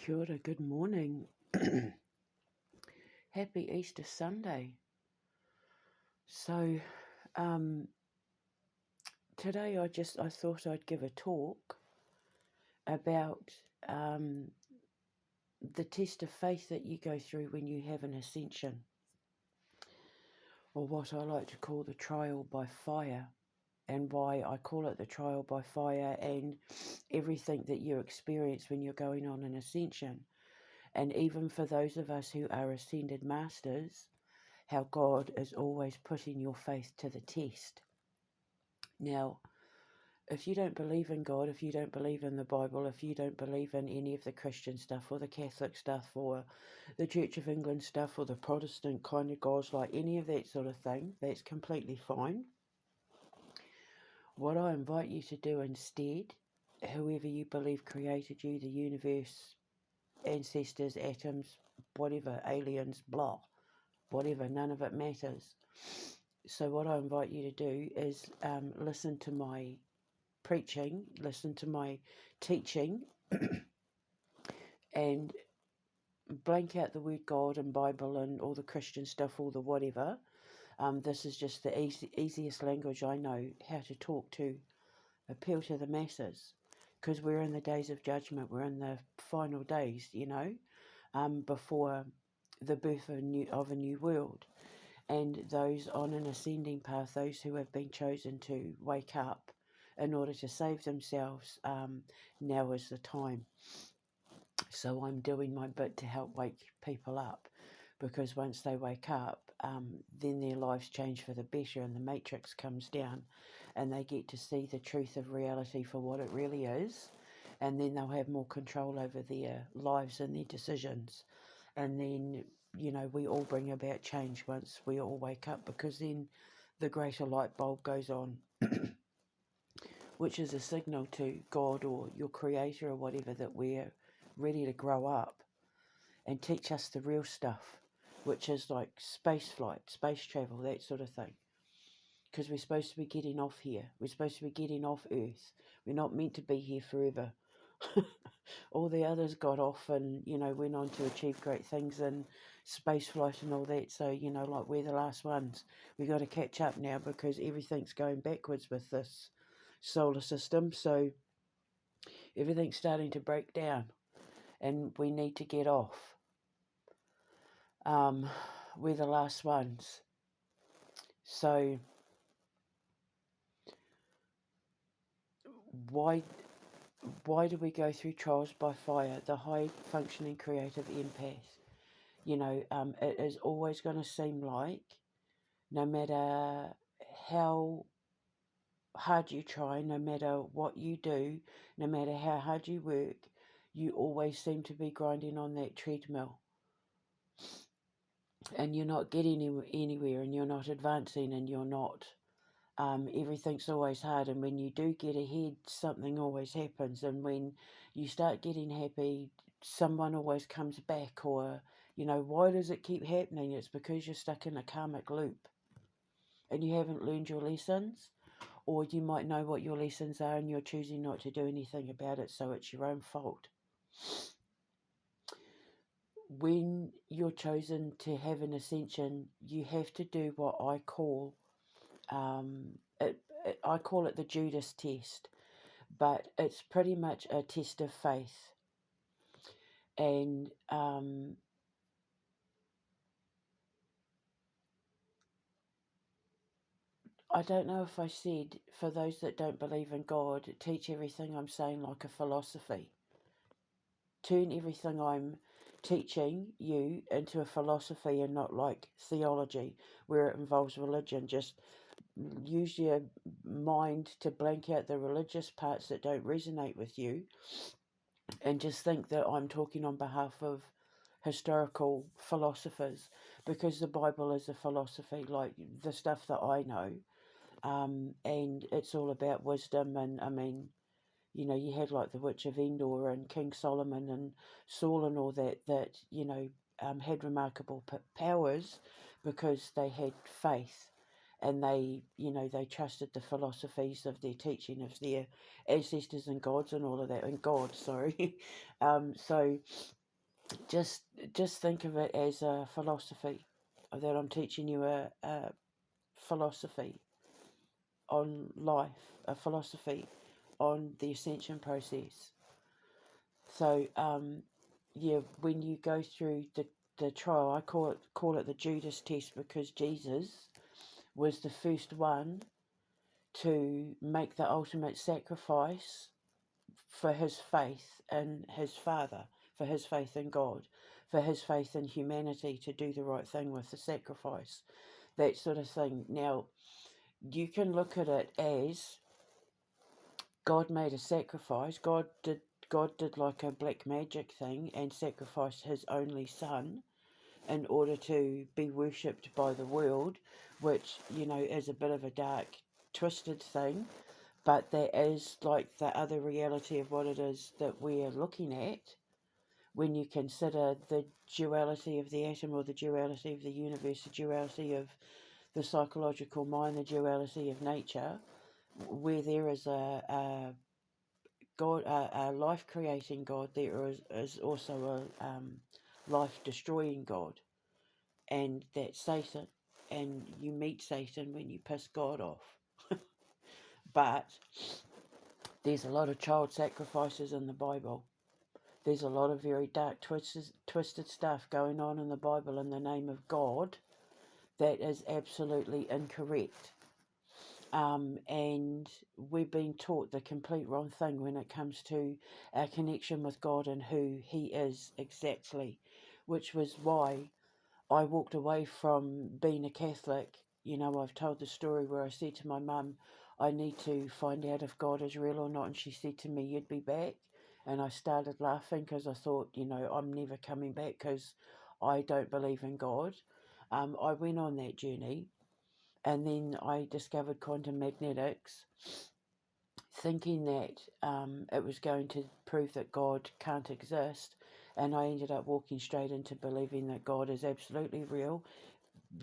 Kia ora, good morning. Happy Easter Sunday. So, today I thought I'd give a talk about the test of faith that you go through when you have an ascension, or what I like to call the trial by fire, and why I call it the trial by fire, and everything that you experience when you're going on an ascension. And even for those of us who are ascended masters, how God is always putting your faith to the test. Now, if you don't believe in God, if you don't believe in the Bible, if you don't believe in any of the Christian stuff or the Catholic stuff or the Church of England stuff or the Protestant kind of gods, like any of that sort of thing, that's completely fine. What I invite you to do instead, whoever you believe created you, the universe, ancestors, atoms, whatever, aliens, blah, whatever, none of it matters. So what I invite you to do is listen to my preaching, listen to my teaching, and blank out the word God and Bible and all the Christian stuff, all the whatever. This is just the easiest language I know how to talk to, appeal to the masses, because we're in the days of judgment, we're in the final days, before the birth of a new world. And those on an ascending path, those who have been chosen to wake up in order to save themselves, now is the time. So I'm doing my bit to help wake people up, because once they wake up, then their lives change for the better and the matrix comes down and they get to see the truth of reality for what it really is, and then they'll have more control over their lives and their decisions. And then, we all bring about change once we all wake up, because then the greater light bulb goes on, which is a signal to God or your creator or whatever that we're ready to grow up and teach us the real stuff, which is like space flight, space travel, that sort of thing. Because we're supposed to be getting off here. We're supposed to be getting off Earth. We're not meant to be here forever. All the others got off and, went on to achieve great things in space flight and all that. So, like we're the last ones. We got to catch up now, because everything's going backwards with this solar system. So everything's starting to break down and we need to get off. We're the last ones. So why do we go through trials by fire? The high functioning creative empath. It is always going to seem like, no matter how hard you try, no matter what you do, no matter how hard you work, you always seem to be grinding on that treadmill. And you're not getting anywhere, and you're not advancing, and you're not, everything's always hard. And when you do get ahead, something always happens. And when you start getting happy, someone always comes back, or, why does it keep happening? It's because you're stuck in a karmic loop and you haven't learned your lessons, or you might know what your lessons are and you're choosing not to do anything about it, so it's your own fault. When you're chosen to have an ascension, you have to do what I call, I call it the Judas test, but it's pretty much a test of faith. And I don't know if I said, for those that don't believe in God, teach everything I'm saying like a philosophy. Turn everything I'm teaching you into a philosophy and not like theology, where it involves religion. Just use your mind to blank out the religious parts that don't resonate with you, and just think that I'm talking on behalf of historical philosophers, because the Bible is a philosophy, like the stuff that I know. And it's all about wisdom. And I mean, you had like the Witch of Endor and King Solomon and Saul and all that had remarkable powers because they had faith, and they trusted the philosophies of their teaching of their ancestors and gods and all of that, and God, sorry. So just think of it as a philosophy, that I'm teaching you a philosophy on life, a philosophy on the ascension process. So, yeah, when you go through the trial, I call it the Judas test, because Jesus was the first one to make the ultimate sacrifice for his faith in his Father, for his faith in God, for his faith in humanity, to do the right thing with the sacrifice, that sort of thing. Now, you can look at it as God made a sacrifice. God did like a black magic thing and sacrificed his only son in order to be worshipped by the world, which, is a bit of a dark, twisted thing. But that is like the other reality of what it is that we're looking at when you consider the duality of the atom, or the duality of the universe, the duality of the psychological mind, the duality of nature, where there is a God, a life-creating God, there is also a life-destroying God, and that's Satan. And you meet Satan when you piss God off. But there's a lot of child sacrifices in the Bible. There's a lot of very dark, twisted stuff going on in the Bible in the name of God that is absolutely incorrect. And we've been taught the complete wrong thing when it comes to our connection with God and who He is exactly, which was why I walked away from being a Catholic. I've told the story where I said to my mum, I need to find out if God is real or not, and she said to me, you'd be back. And I started laughing because I thought, I'm never coming back because I don't believe in God. I went on that journey, and then I discovered quantum magnetics, thinking that it was going to prove that God can't exist. And I ended up walking straight into believing that God is absolutely real.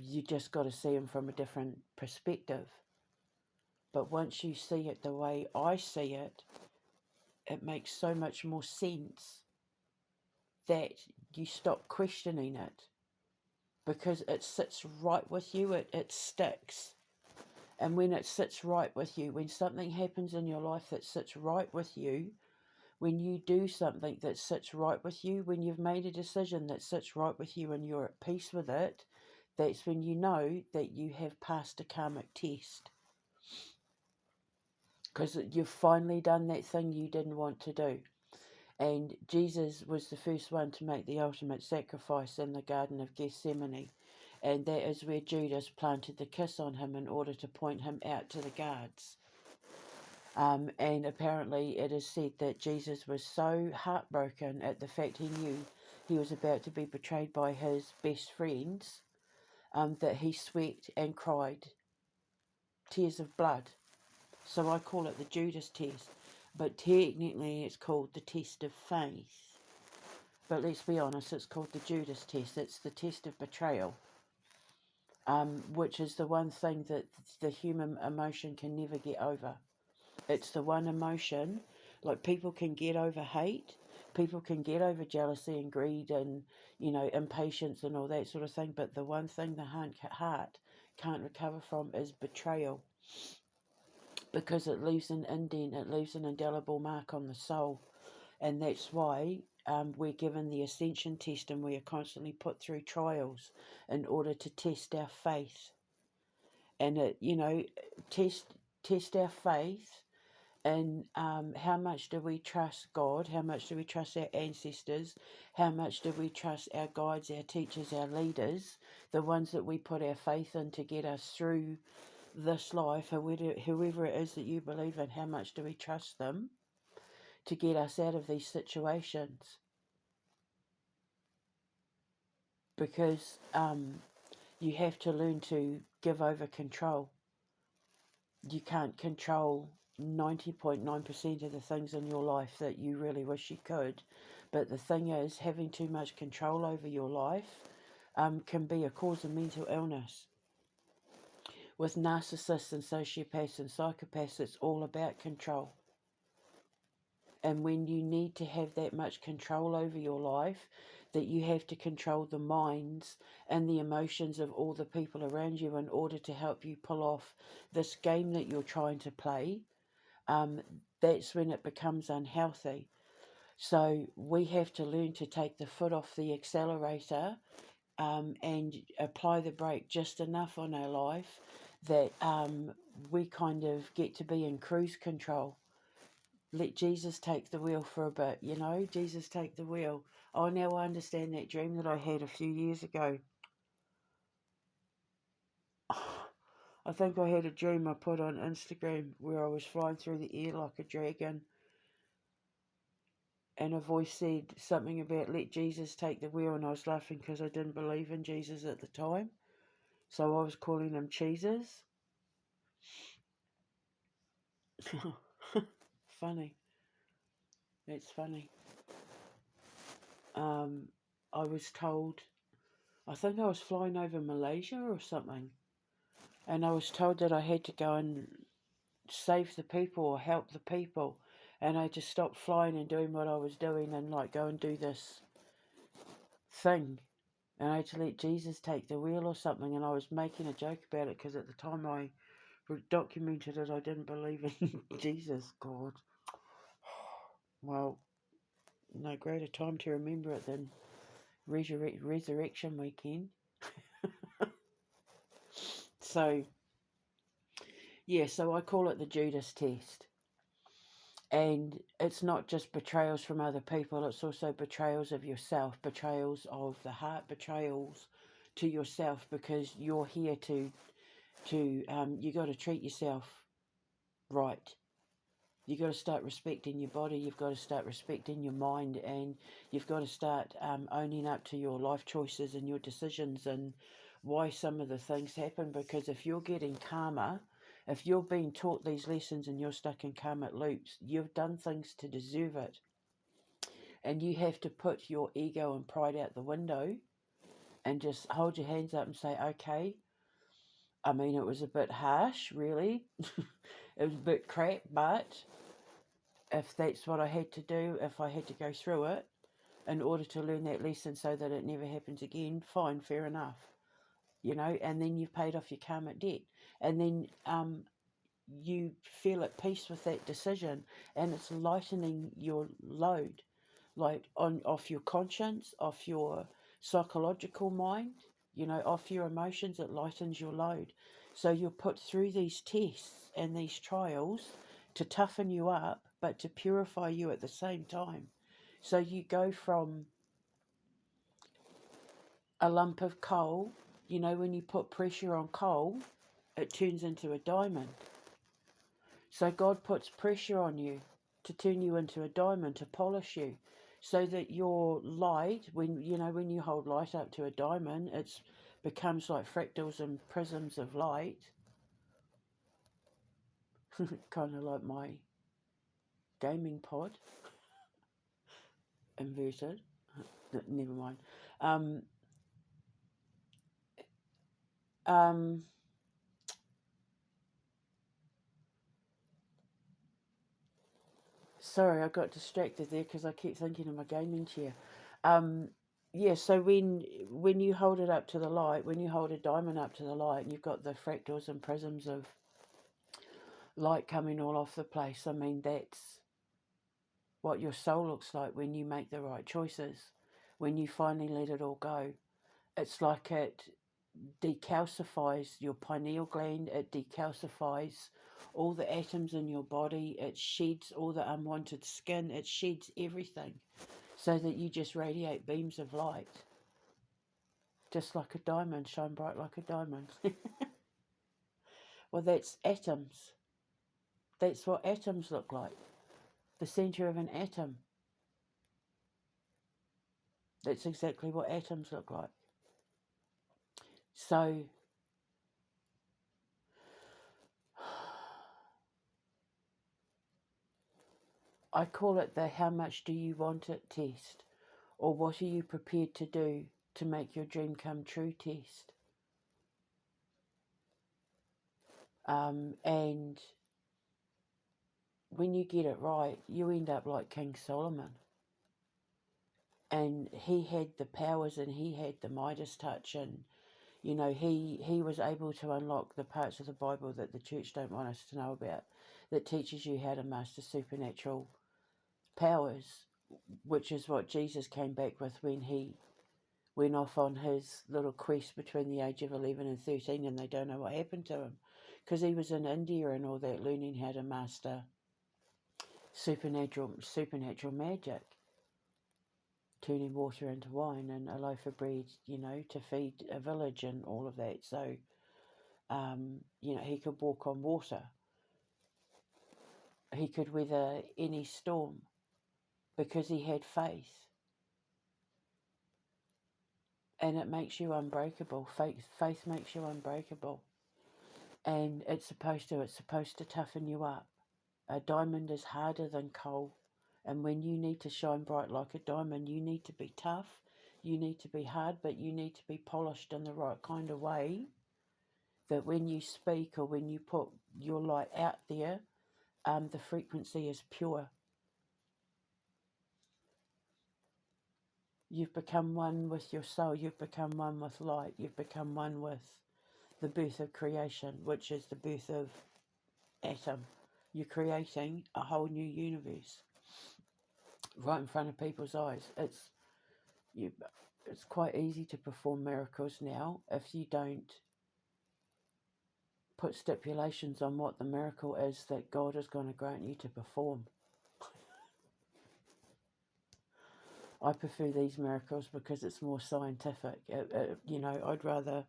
You just got to see him from a different perspective. But once you see it the way I see it, it makes so much more sense that you stop questioning it, because it sits right with you, it sticks. And when it sits right with you, when something happens in your life that sits right with you, when you do something that sits right with you, when you've made a decision that sits right with you and you're at peace with it, that's when you know that you have passed a karmic test. Because you've finally done that thing you didn't want to do. And Jesus was the first one to make the ultimate sacrifice in the Garden of Gethsemane. And that is where Judas planted the kiss on him in order to point him out to the guards. And apparently it is said that Jesus was so heartbroken at the fact he knew he was about to be betrayed by his best friends, that he sweat and cried tears of blood. So I call it the Judas test, but technically it's called the test of faith. But let's be honest, it's called the Judas test. It's the test of betrayal, which is the one thing that the human emotion can never get over. It's the one emotion, like people can get over hate, people can get over jealousy and greed and, impatience and all that sort of thing, but the one thing the heart can't recover from is betrayal. Because it leaves an indent, it leaves an indelible mark on the soul. And that's why we're given the ascension test, and we are constantly put through trials in order to test our faith. And test our faith. And how much do we trust God? How much do we trust our ancestors? How much do we trust our guides, our teachers, our leaders, the ones that we put our faith in to get us through this life, whoever it is that you believe in? How much do we trust them to get us out of these situations? Because you have to learn to give over control. You can't control 90.9% of the things in your life that you really wish you could. But the thing is, having too much control over your life can be a cause of mental illness. With narcissists and sociopaths and psychopaths, it's all about control. And when you need to have that much control over your life, that you have to control the minds and the emotions of all the people around you in order to help you pull off this game that you're trying to play, that's when it becomes unhealthy. So we have to learn to take the foot off the accelerator, and apply the brake just enough on our life that we kind of get to be in cruise control. Let Jesus take the wheel for a bit, Jesus take the wheel. Oh, now I understand that dream that I had a few years ago. I think I had a dream I put on Instagram where I was flying through the air like a dragon, and a voice said something about let Jesus take the wheel, and I was laughing because I didn't believe in Jesus at the time, so I was calling him Cheeses. Funny. That's funny. I was told, I think I was flying over Malaysia or something, and I was told that I had to go and save the people or help the people, and I just stopped flying and doing what I was doing and go and do this thing, and I had to let Jesus take the wheel or something, and I was making a joke about it because at the time I documented it, I didn't believe in Jesus. God. Well, no greater time to remember it than resurrection weekend. So I call it the Judas test. And it's not just betrayals from other people, it's also betrayals of yourself, betrayals of the heart, betrayals to yourself, because you're here to you got to treat yourself right. You've got to start respecting your body, you've got to start respecting your mind, and you've got to start owning up to your life choices and your decisions and why some of the things happen. Because if you're getting karma, if you're being taught these lessons and you're stuck in karmic loops, you've done things to deserve it. And you have to put your ego and pride out the window and just hold your hands up and say, okay, I mean, it was a bit harsh, really. It was a bit crap, but if that's what I had to do, if I had to go through it in order to learn that lesson so that it never happens again, fine, fair enough. And then you've paid off your karmic debt. And then you feel at peace with that decision, and it's lightening your load, off your conscience, off your psychological mind, off your emotions. It lightens your load. So you're put through these tests and these trials to toughen you up, but to purify you at the same time. So you go from a lump of coal, when you put pressure on coal, it turns into a diamond. So God puts pressure on you to turn you into a diamond, to polish you, so that your light, when you hold light up to a diamond, it becomes like fractals and prisms of light, kind of like my gaming pod, inverted. Never mind. Sorry, I got distracted there because I keep thinking of my gaming chair. So when you hold it up to the light, when you hold a diamond up to the light, and you've got the fractals and prisms of light coming all off the place, I mean, that's what your soul looks like when you make the right choices, when you finally let it all go. It's like it decalcifies your pineal gland, it decalcifies all the atoms in your body, it sheds all the unwanted skin, it sheds everything, so that you just radiate beams of light, just like a diamond, shine bright like a diamond. Well, that's atoms. That's what atoms look like. The center of an atom. That's exactly what atoms look like. So I call it the how much do you want it test, or what are you prepared to do to make your dream come true test. And when you get it right, you end up like King Solomon. And he had the powers and he had the Midas touch, and he was able to unlock the parts of the Bible that the church don't want us to know about, that teaches you how to master supernatural powers, which is what Jesus came back with when he went off on his little quest between the age of 11 and 13, and they don't know what happened to him because he was in India and all that, learning how to master supernatural magic, turning water into wine and a loaf of bread, to feed a village and all of that. So, he could walk on water. He could weather any storm because he had faith. And it makes you unbreakable. Faith makes you unbreakable. And it's supposed to toughen you up. A diamond is harder than coal. And when you need to shine bright like a diamond, you need to be tough, you need to be hard, but you need to be polished in the right kind of way, that when you speak or when you put your light out there, the frequency is pure. You've become one with your soul, you've become one with light, you've become one with the birth of creation, which is the birth of atom. You're creating a whole new universe right in front of people's eyes. It's quite easy to perform miracles now if you don't put stipulations on what the miracle is that God is going to grant you to perform. I prefer these miracles because it's more scientific. I'd rather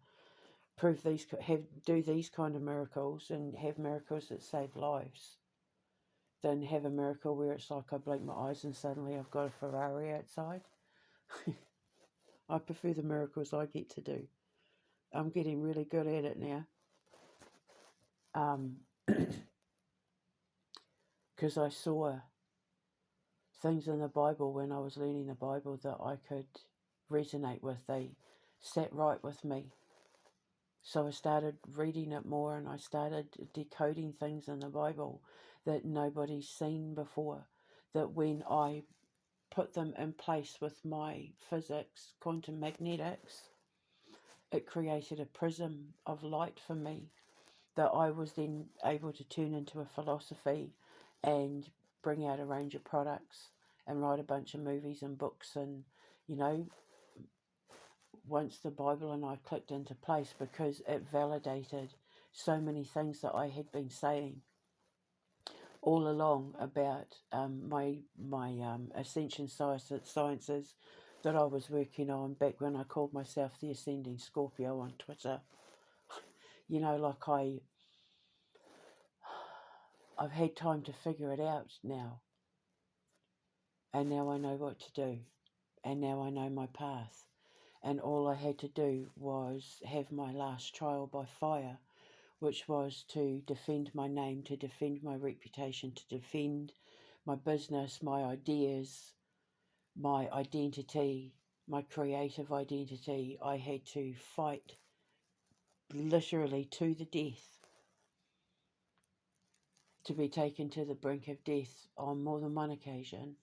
do these kind of miracles and have miracles that save lives than have a miracle where it's like I blink my eyes and suddenly I've got a Ferrari outside. I prefer the miracles I get to do. I'm getting really good at it now. Because I saw things in the Bible when I was learning the Bible that I could resonate with. They sat right with me. So I started reading it more and I started decoding things in the Bible that nobody's seen before. That when I put them in place with my physics, quantum magnetics, it created a prism of light for me that I was then able to turn into a philosophy and bring out a range of products and write a bunch of movies and books. And, once the Bible and I clicked into place, because it validated so many things that I had been saying all along about my ascension sciences that I was working on back when I called myself the Ascending Scorpio on Twitter. I've had time to figure it out now. And now I know what to do. And now I know my path. And all I had to do was have my last trial by fire, which was to defend my name, to defend my reputation, to defend my business, my ideas, my identity, my creative identity. I had to fight literally to the death, to be taken to the brink of death on more than one occasion,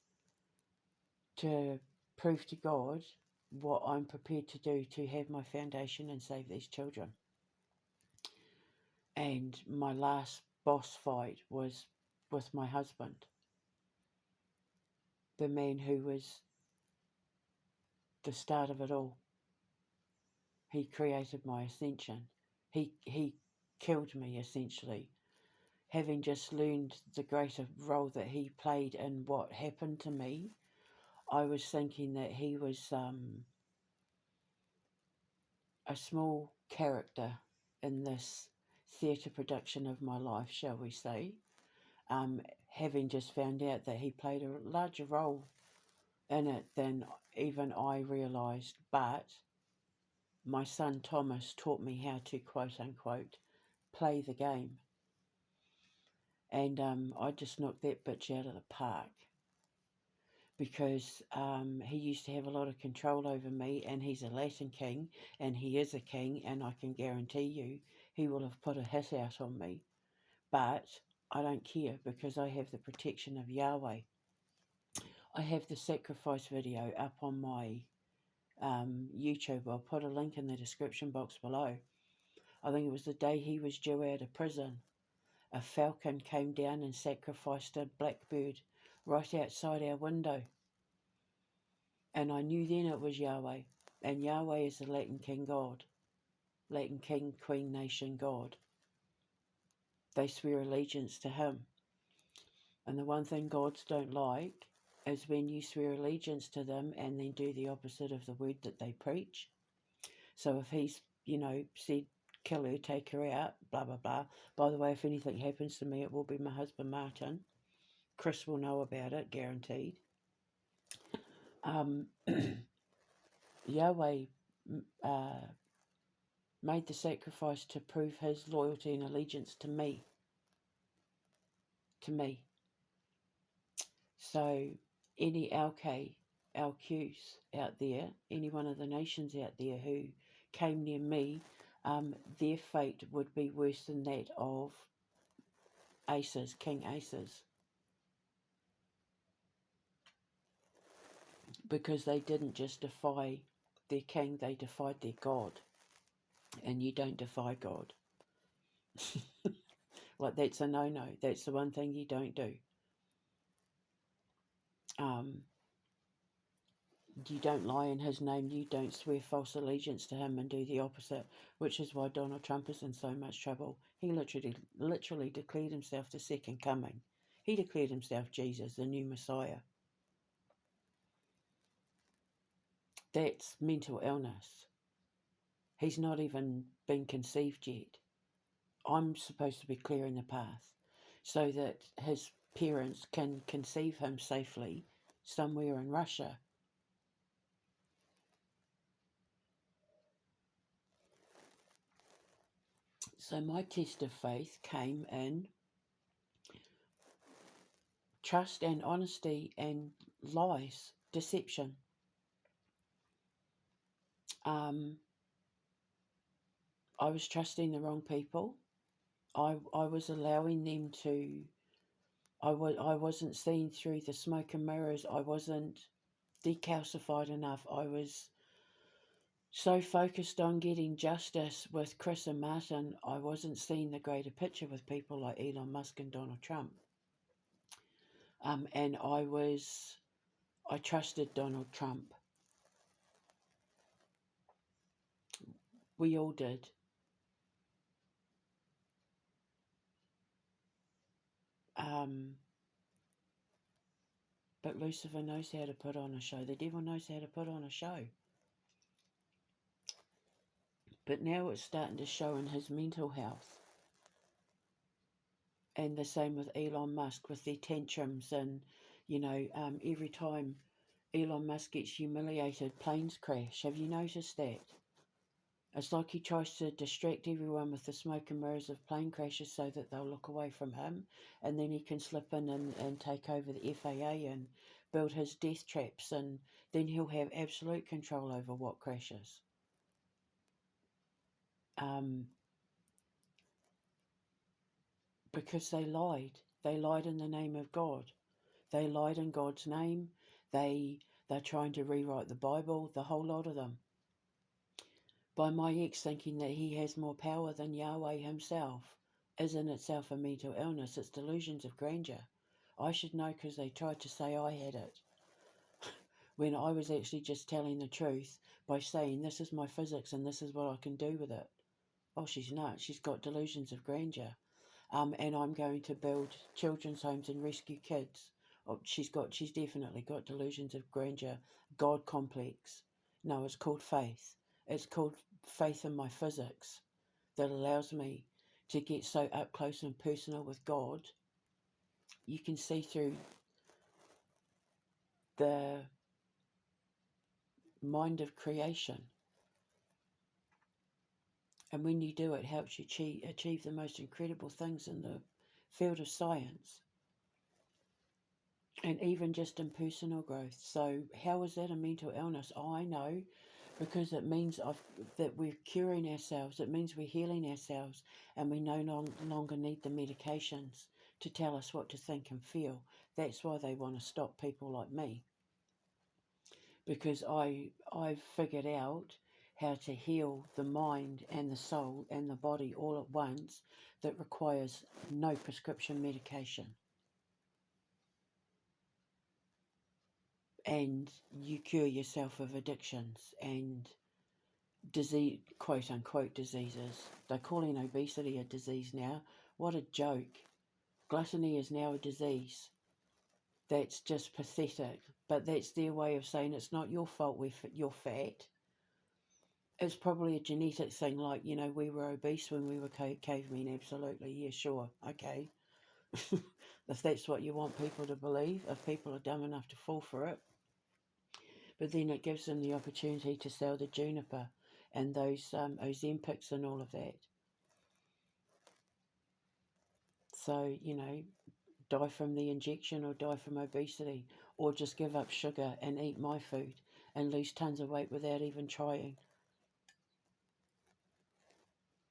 to prove to God what I'm prepared to do to have my foundation and save these children. And my last boss fight was with my husband, the man who was the start of it all. He created my ascension. He killed me, essentially. Having just learned the greater role that he played in what happened to me, I was thinking that he was a small character in this theatre production of my life, shall we say, having just found out that he played a larger role in it than even I realised. But my son Thomas taught me how to, quote unquote, play the game. And I just knocked that bitch out of the park, because he used to have a lot of control over me, and he's a Latin king, and he is a king, and I can guarantee you he will have put a hit out on me. But I don't care because I have the protection of Yahweh. I have the sacrifice video up on my YouTube. I'll put a link in the description box below. I think it was the day he was due out of prison. A falcon came down and sacrificed a blackbird right outside our window. And I knew then it was Yahweh. And Yahweh is the Latin King God. Latin King, Queen, Nation God. They swear allegiance to him. And the one thing gods don't like is when you swear allegiance to them and then do the opposite of the word that they preach. So if he's, said, kill her, take her out, blah, blah, blah. By the way, if anything happens to me, it will be my husband, Martin. Chris will know about it, guaranteed. Yahweh made the sacrifice to prove his loyalty and allegiance to me. So any LQs out there, any one of the nations out there who came near me, their fate would be worse than that of Aces, King Aces. Because they didn't just defy their king, they defied their God. And you don't defy God. Like, that's a no-no. That's the one thing you don't do. You don't lie in his name. You don't swear false allegiance to him and do the opposite, which is why Donald Trump is in so much trouble. He literally declared himself the second coming. He declared himself Jesus, the new Messiah. That's mental illness. He's not even been conceived yet. I'm supposed to be clearing the path so that his parents can conceive him safely somewhere in Russia. So my test of faith came in trust and honesty and lies, deception. I was trusting the wrong people. I was allowing them to, I wasn't seeing through the smoke and mirrors. I wasn't decalcified enough. I was so focused on getting justice with Chris and Martin, I wasn't seeing the greater picture with people like Elon Musk and Donald Trump. And I trusted Donald Trump. We all did. But Lucifer knows how to put on a show. The devil knows how to put on a show. But now it's starting to show in his mental health. And the same with Elon Musk with their tantrums and, every time Elon Musk gets humiliated, planes crash. Have you noticed that? It's like he tries to distract everyone with the smoke and mirrors of plane crashes so that they'll look away from him, and then he can slip in and take over the FAA and build his death traps, and then he'll have absolute control over what crashes. Because they lied. They lied in the name of God. They lied in God's name. They're trying to rewrite the Bible, the whole lot of them. By my ex thinking that he has more power than Yahweh himself is in itself a mental illness. It's delusions of grandeur. I should know because they tried to say I had it. When I was actually just telling the truth by saying this is my physics and this is what I can do with it. Oh, she's nuts. She's got delusions of grandeur. And I'm going to build children's homes and rescue kids. Oh, she's definitely got delusions of grandeur, God complex. No, it's called faith. It's called faith in my physics that allows me to get so up close and personal with God. You can see through the mind of creation. And when you do, it helps you achieve the most incredible things in the field of science. And even just in personal growth. So how is that a mental illness? Oh, I know, because it means that we're curing ourselves. It means we're healing ourselves, and we no longer need the medications to tell us what to think and feel. That's why they want to stop people like me, because I've figured out how to heal the mind and the soul and the body all at once that requires no prescription medication. And you cure yourself of addictions and disease, quote unquote diseases. They're calling obesity a disease now. What a joke. Gluttony is now a disease. That's just pathetic. But that's their way of saying it's not your fault you're fat. It's probably a genetic thing, like, we were obese when we were cavemen. Absolutely, yeah, sure, okay. If that's what you want people to believe, if people are dumb enough to fall for it. But then it gives them the opportunity to sell the juniper and those Ozempics and all of that. So, die from the injection or die from obesity, or just give up sugar and eat my food and lose tons of weight without even trying.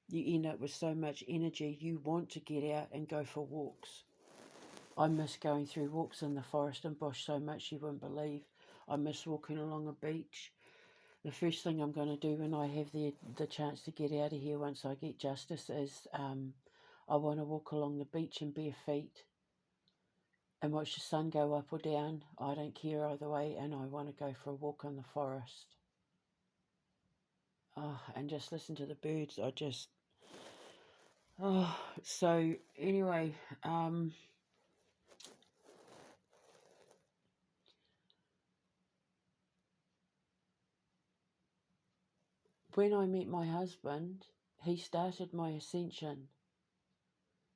You end up with so much energy, you want to get out and go for walks. I miss going through walks in the forest and bush so much you wouldn't believe. I miss walking along a beach. The first thing I'm going to do when I have the chance to get out of here once I get justice is I want to walk along the beach in bare feet and watch the sun go up or down. I don't care either way, and I want to go for a walk in the forest. And just listen to the birds. So anyway, when I met my husband, he started my ascension,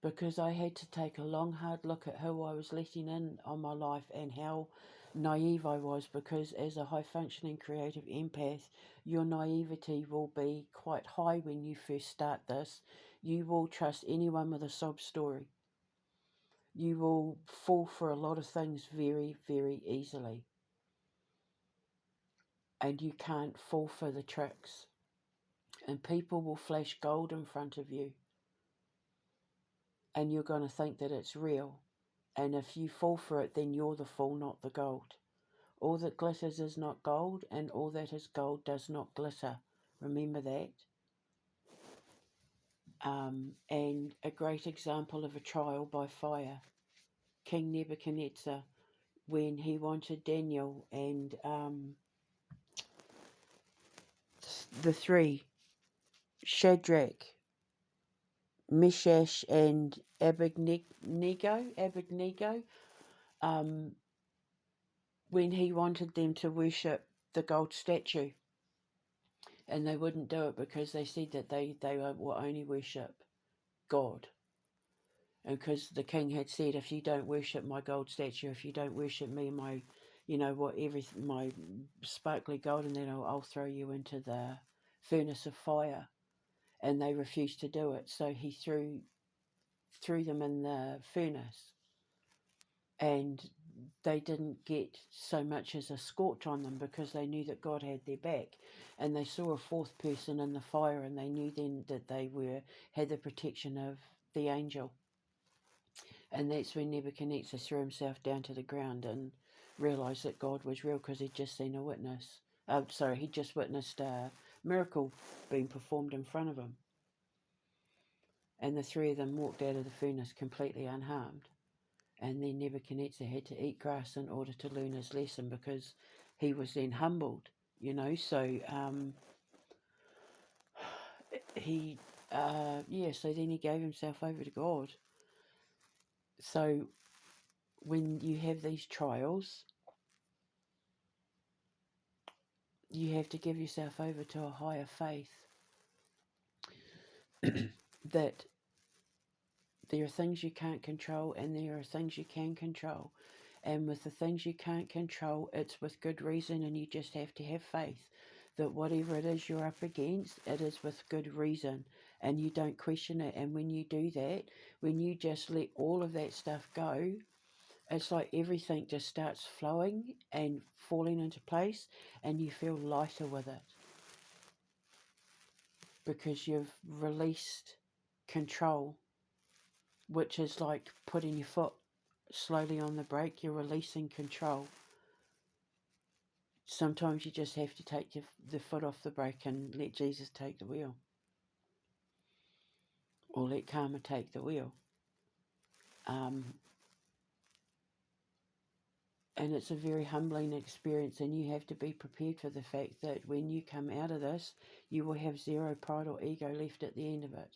because I had to take a long, hard look at who I was letting in on my life and how naive I was, because as a high-functioning creative empath, your naivety will be quite high when you first start this. You will trust anyone with a sob story. You will fall for a lot of things very, very easily. And you can't fall for the tricks. And people will flash gold in front of you. And you're going to think that it's real. And if you fall for it, then you're the fool, not the gold. All that glitters is not gold, and all that is gold does not glitter. Remember that. And a great example of a trial by fire. King Nebuchadnezzar, when he wanted Daniel and the three, Shadrach, Meshach, and Abednego, when he wanted them to worship the gold statue, and they wouldn't do it because they said that they will only worship God. And because the king had said, if you don't worship my gold statue, if you don't worship me, my, my sparkly gold, and then I'll throw you into the furnace of fire. And they refused to do it, so he threw them in the furnace, and they didn't get so much as a scorch on them, because they knew that God had their back. And they saw a fourth person in the fire, and they knew then that they had the protection of the angel. And that's when Nebuchadnezzar threw himself down to the ground and realised that God was real, because he'd just seen a witness. He'd just witnessed a miracle being performed in front of him. And the three of them walked out of the furnace completely unharmed. And then Nebuchadnezzar had to eat grass in order to learn his lesson, because he was then humbled, So so then he gave himself over to God. So when you have these trials, you have to give yourself over to a higher faith that there are things you can't control and there are things you can control. And with the things you can't control, it's with good reason, and you just have to have faith that whatever it is you're up against, it is with good reason, and you don't question it. And when you do that, when you just let all of that stuff go, it's like everything just starts flowing and falling into place, and you feel lighter with it, because you've released control which is like putting your foot slowly on the brake. You're releasing control. Sometimes you just have to take the foot off the brake and let Jesus take the wheel, or let karma take the wheel. And it's a very humbling experience, and you have to be prepared for the fact that when you come out of this, you will have zero pride or ego left at the end of it,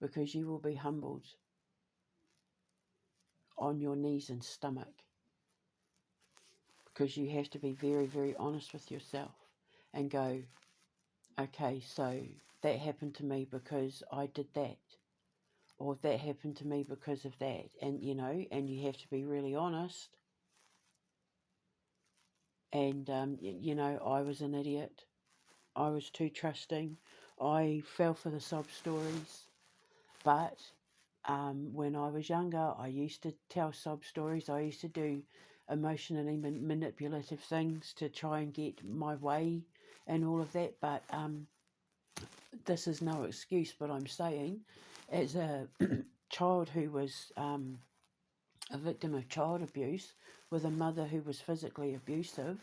because you will be humbled on your knees and stomach, because you have to be very, very honest with yourself and go, okay, so that happened to me because I did that, or that happened to me because of that, and and you have to be really honest. And I was an idiot. I was too trusting. I fell for the sob stories. But when I was younger, I used to tell sob stories. I used to do emotionally manipulative things to try and get my way and all of that. But this is no excuse, but I'm saying, as a child who was a victim of child abuse, with a mother who was physically abusive,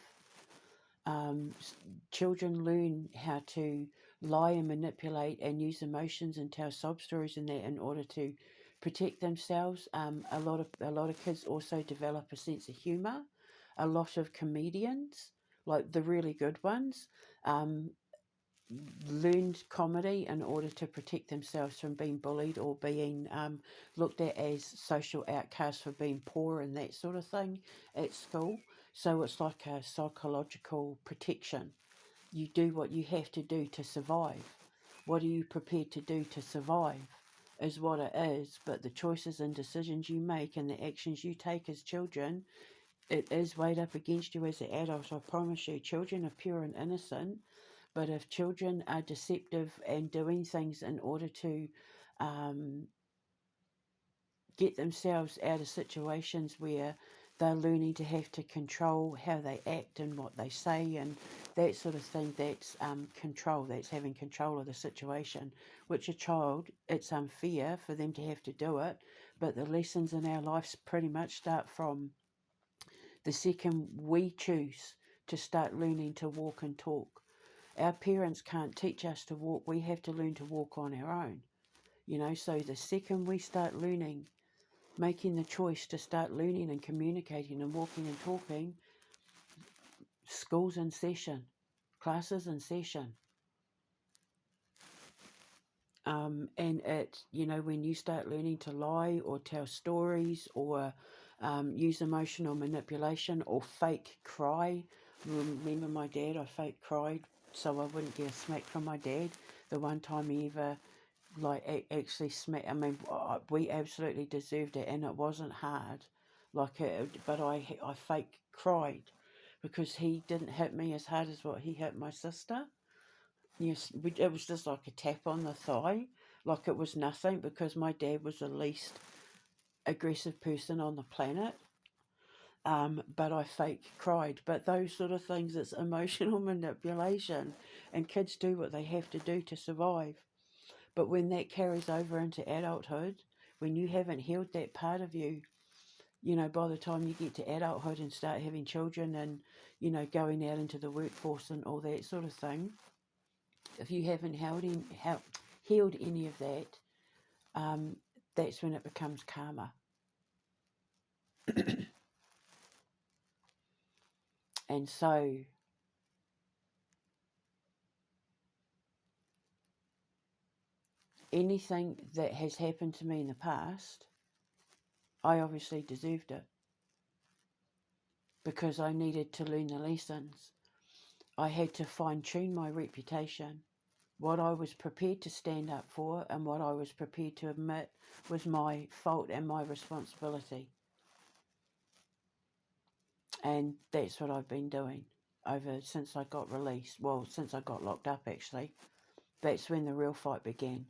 children learn how to lie and manipulate and use emotions and tell sob stories and that in order to protect themselves. A lot of kids also develop a sense of humour. A lot of comedians, like the really good ones, learned comedy in order to protect themselves from being bullied or being looked at as social outcasts for being poor and that sort of thing at school. So it's like a psychological protection. You do what you have to do to survive. What are you prepared to do to survive is what it is, but the choices and decisions you make and the actions you take as children, it is weighed up against you as an adult. I promise you, children are pure and innocent. But if children are deceptive and doing things in order to get themselves out of situations where they're learning to have to control how they act and what they say and that sort of thing, that's control. That's having control of the situation. Which a child, it's unfair for them to have to do it, but the lessons in our lives pretty much start from the second we choose to start learning to walk and talk. Our parents can't teach us to walk. We have to learn to walk on our own. So the second we start learning, making the choice to start learning and communicating and walking and talking, school's in session, classes in session. And when you start learning to lie or tell stories or use emotional manipulation or fake cry. Remember my dad, I fake cried so I wouldn't get a smack from my dad. The one time he ever actually smacked, we absolutely deserved it and it wasn't hard. But I fake cried because he didn't hit me as hard as what he hit my sister. Yes, it was just like a tap on the thigh, like it was nothing, because my dad was the least aggressive person on the planet. But I fake cried. But those sort of things, it's emotional manipulation, and kids do what they have to do to survive. But when that carries over into adulthood, when you haven't healed that part of you, by the time you get to adulthood and start having children and, going out into the workforce and all that sort of thing, if you haven't healed any of that, that's when it becomes karma. And so anything that has happened to me in the past, I obviously deserved it because I needed to learn the lessons. I had to fine-tune my reputation. What I was prepared to stand up for and what I was prepared to admit was my fault and my responsibility. And that's what I've been doing since I got released. Well, since I got locked up, actually. That's when the real fight began.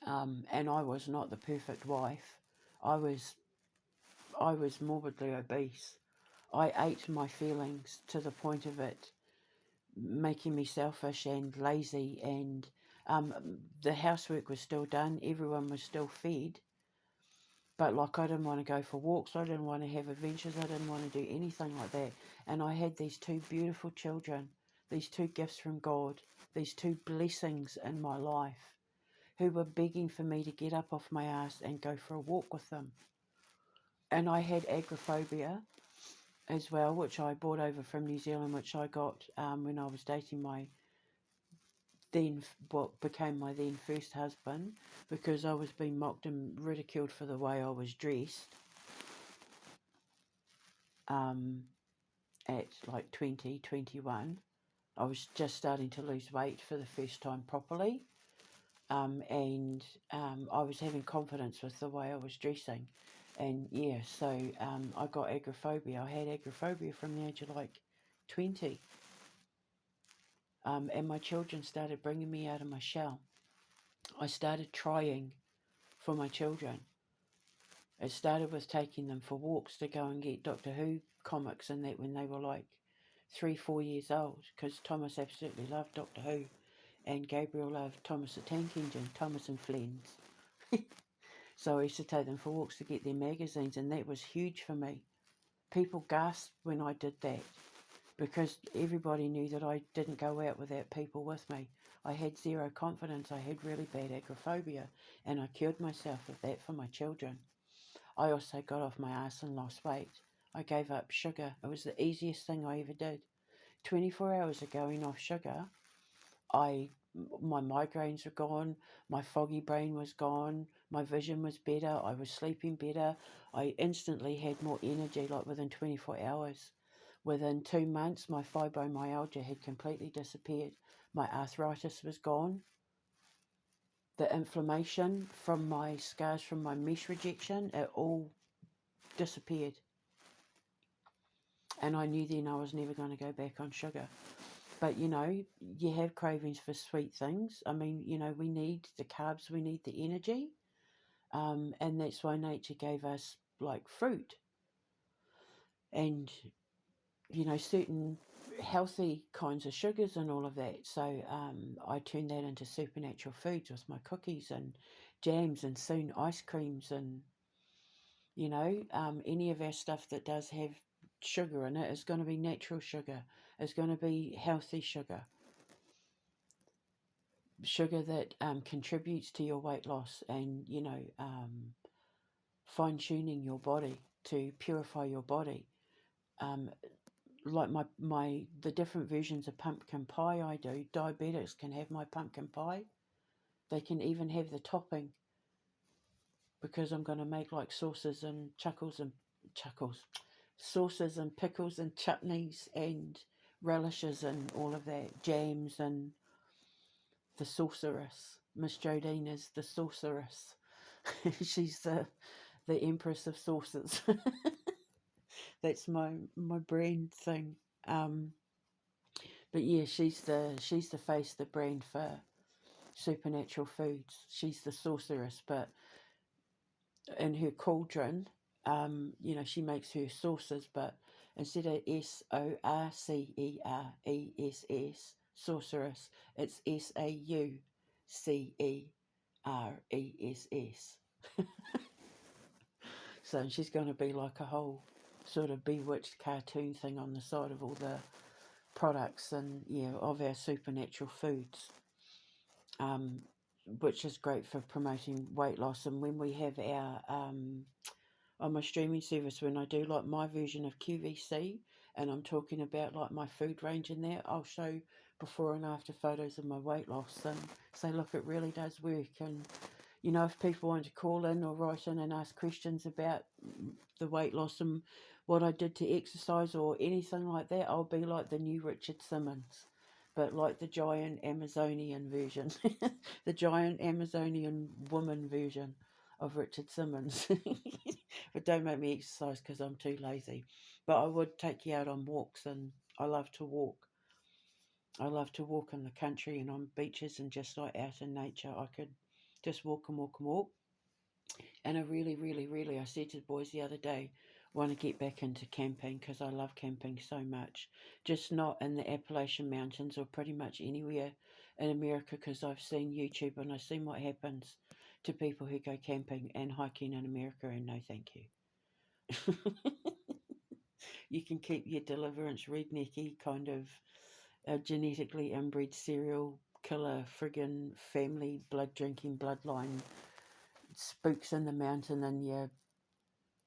And I was not the perfect wife. I was morbidly obese. I ate my feelings to the point of it making me selfish and lazy and The housework was still done, everyone was still fed, but like I didn't want to go for walks, I didn't want to have adventures, I didn't want to do anything like that. And I had these two beautiful children, these two gifts from God, these two blessings in my life, who were begging for me to get up off my ass and go for a walk with them. And I had agoraphobia as well, which I brought over from New Zealand, which I got when I was dating my what became my then first husband, because I was being mocked and ridiculed for the way I was dressed at like 20, 21. I was just starting to lose weight for the first time properly, and I was having confidence with the way I was dressing. And yeah, so I got agoraphobia. I had agoraphobia from the age of like 20. And my children started bringing me out of my shell. I started trying for my children. It started with taking them for walks to go and get Doctor Who comics and that when they were like 3, 4 years old, because Thomas absolutely loved Doctor Who and Gabriel loved Thomas the Tank Engine, Thomas and Friends. So I used to take them for walks to get their magazines, and that was huge for me. People gasped when I did that, because everybody knew that I didn't go out without people with me. I had zero confidence. I had really bad agoraphobia, and I killed myself with that for my children. I also got off my ass and lost weight. I gave up sugar. It was the easiest thing I ever did. 24 hours of going off sugar, my migraines were gone, my foggy brain was gone, my vision was better, I was sleeping better, I instantly had more energy, like within 24 hours. Within 2 months, my fibromyalgia had completely disappeared. My arthritis was gone. The inflammation from my scars from my mesh rejection, it all disappeared. And I knew then I was never going to go back on sugar. But, you know, you have cravings for sweet things. I mean, you know, we need the carbs, we need the energy. And that's why nature gave us, like, fruit. And, you know, certain healthy kinds of sugars and all of that. So I turned that into supernatural foods with my cookies and jams and soon ice creams and, you know, any of our stuff that does have sugar in it is going to be natural sugar. It's going to be healthy sugar. Sugar that contributes to your weight loss and, you know, fine-tuning your body to purify your body. Like the different versions of pumpkin pie I do, diabetics can have my pumpkin pie. They can even have the topping, because I'm going to make like sauces and sauces and pickles and chutneys and relishes and all of that, jams and the sorceress. Miss Jodine is the sorceress. She's the empress of sauces. That's my brand thing. But yeah, she's the face, the brand for supernatural foods. She's the sorceress, but in her cauldron, you know, she makes her sauces, but instead of SORCERESS, sorceress, it's SAUCERESS. So she's going to be like a whole sort of bewitched cartoon thing on the side of all the products and, yeah, of our supernatural foods, which is great for promoting weight loss. And when we have our on my streaming service, when I do like my version of QVC and I'm talking about like my food range in there, I'll show before and after photos of my weight loss and say, look, it really does work. And, you know, if people want to call in or write in and ask questions about the weight loss and what I did to exercise or anything like that, I'll be like the new Richard Simmons, but like the giant Amazonian version, the giant Amazonian woman version of Richard Simmons. But don't make me exercise because I'm too lazy. But I would take you out on walks, and I love to walk. I love to walk in the country and on beaches and just like out in nature. I could just walk and walk and walk. And I really, really, really, I said to the boys the other day, want to get back into camping because I love camping so much. Just not in the Appalachian Mountains or pretty much anywhere in America because I've seen YouTube and I've seen what happens to people who go camping and hiking in America, and no thank you. You can keep your deliverance rednecky kind of genetically inbred serial killer friggin' family blood drinking bloodline spooks in the mountain and your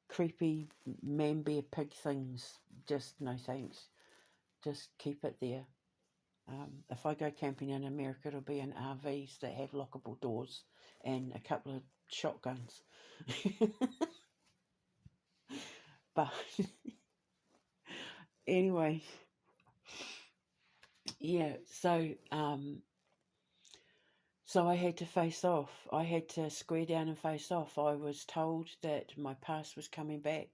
creepy man bear pig things. Just no thanks. Just keep it there. If I go camping in America, it'll be in RVs that have lockable doors and a couple of shotguns. But anyway, yeah. So I had to face off. I had to square down and face off. I was told that my past was coming back,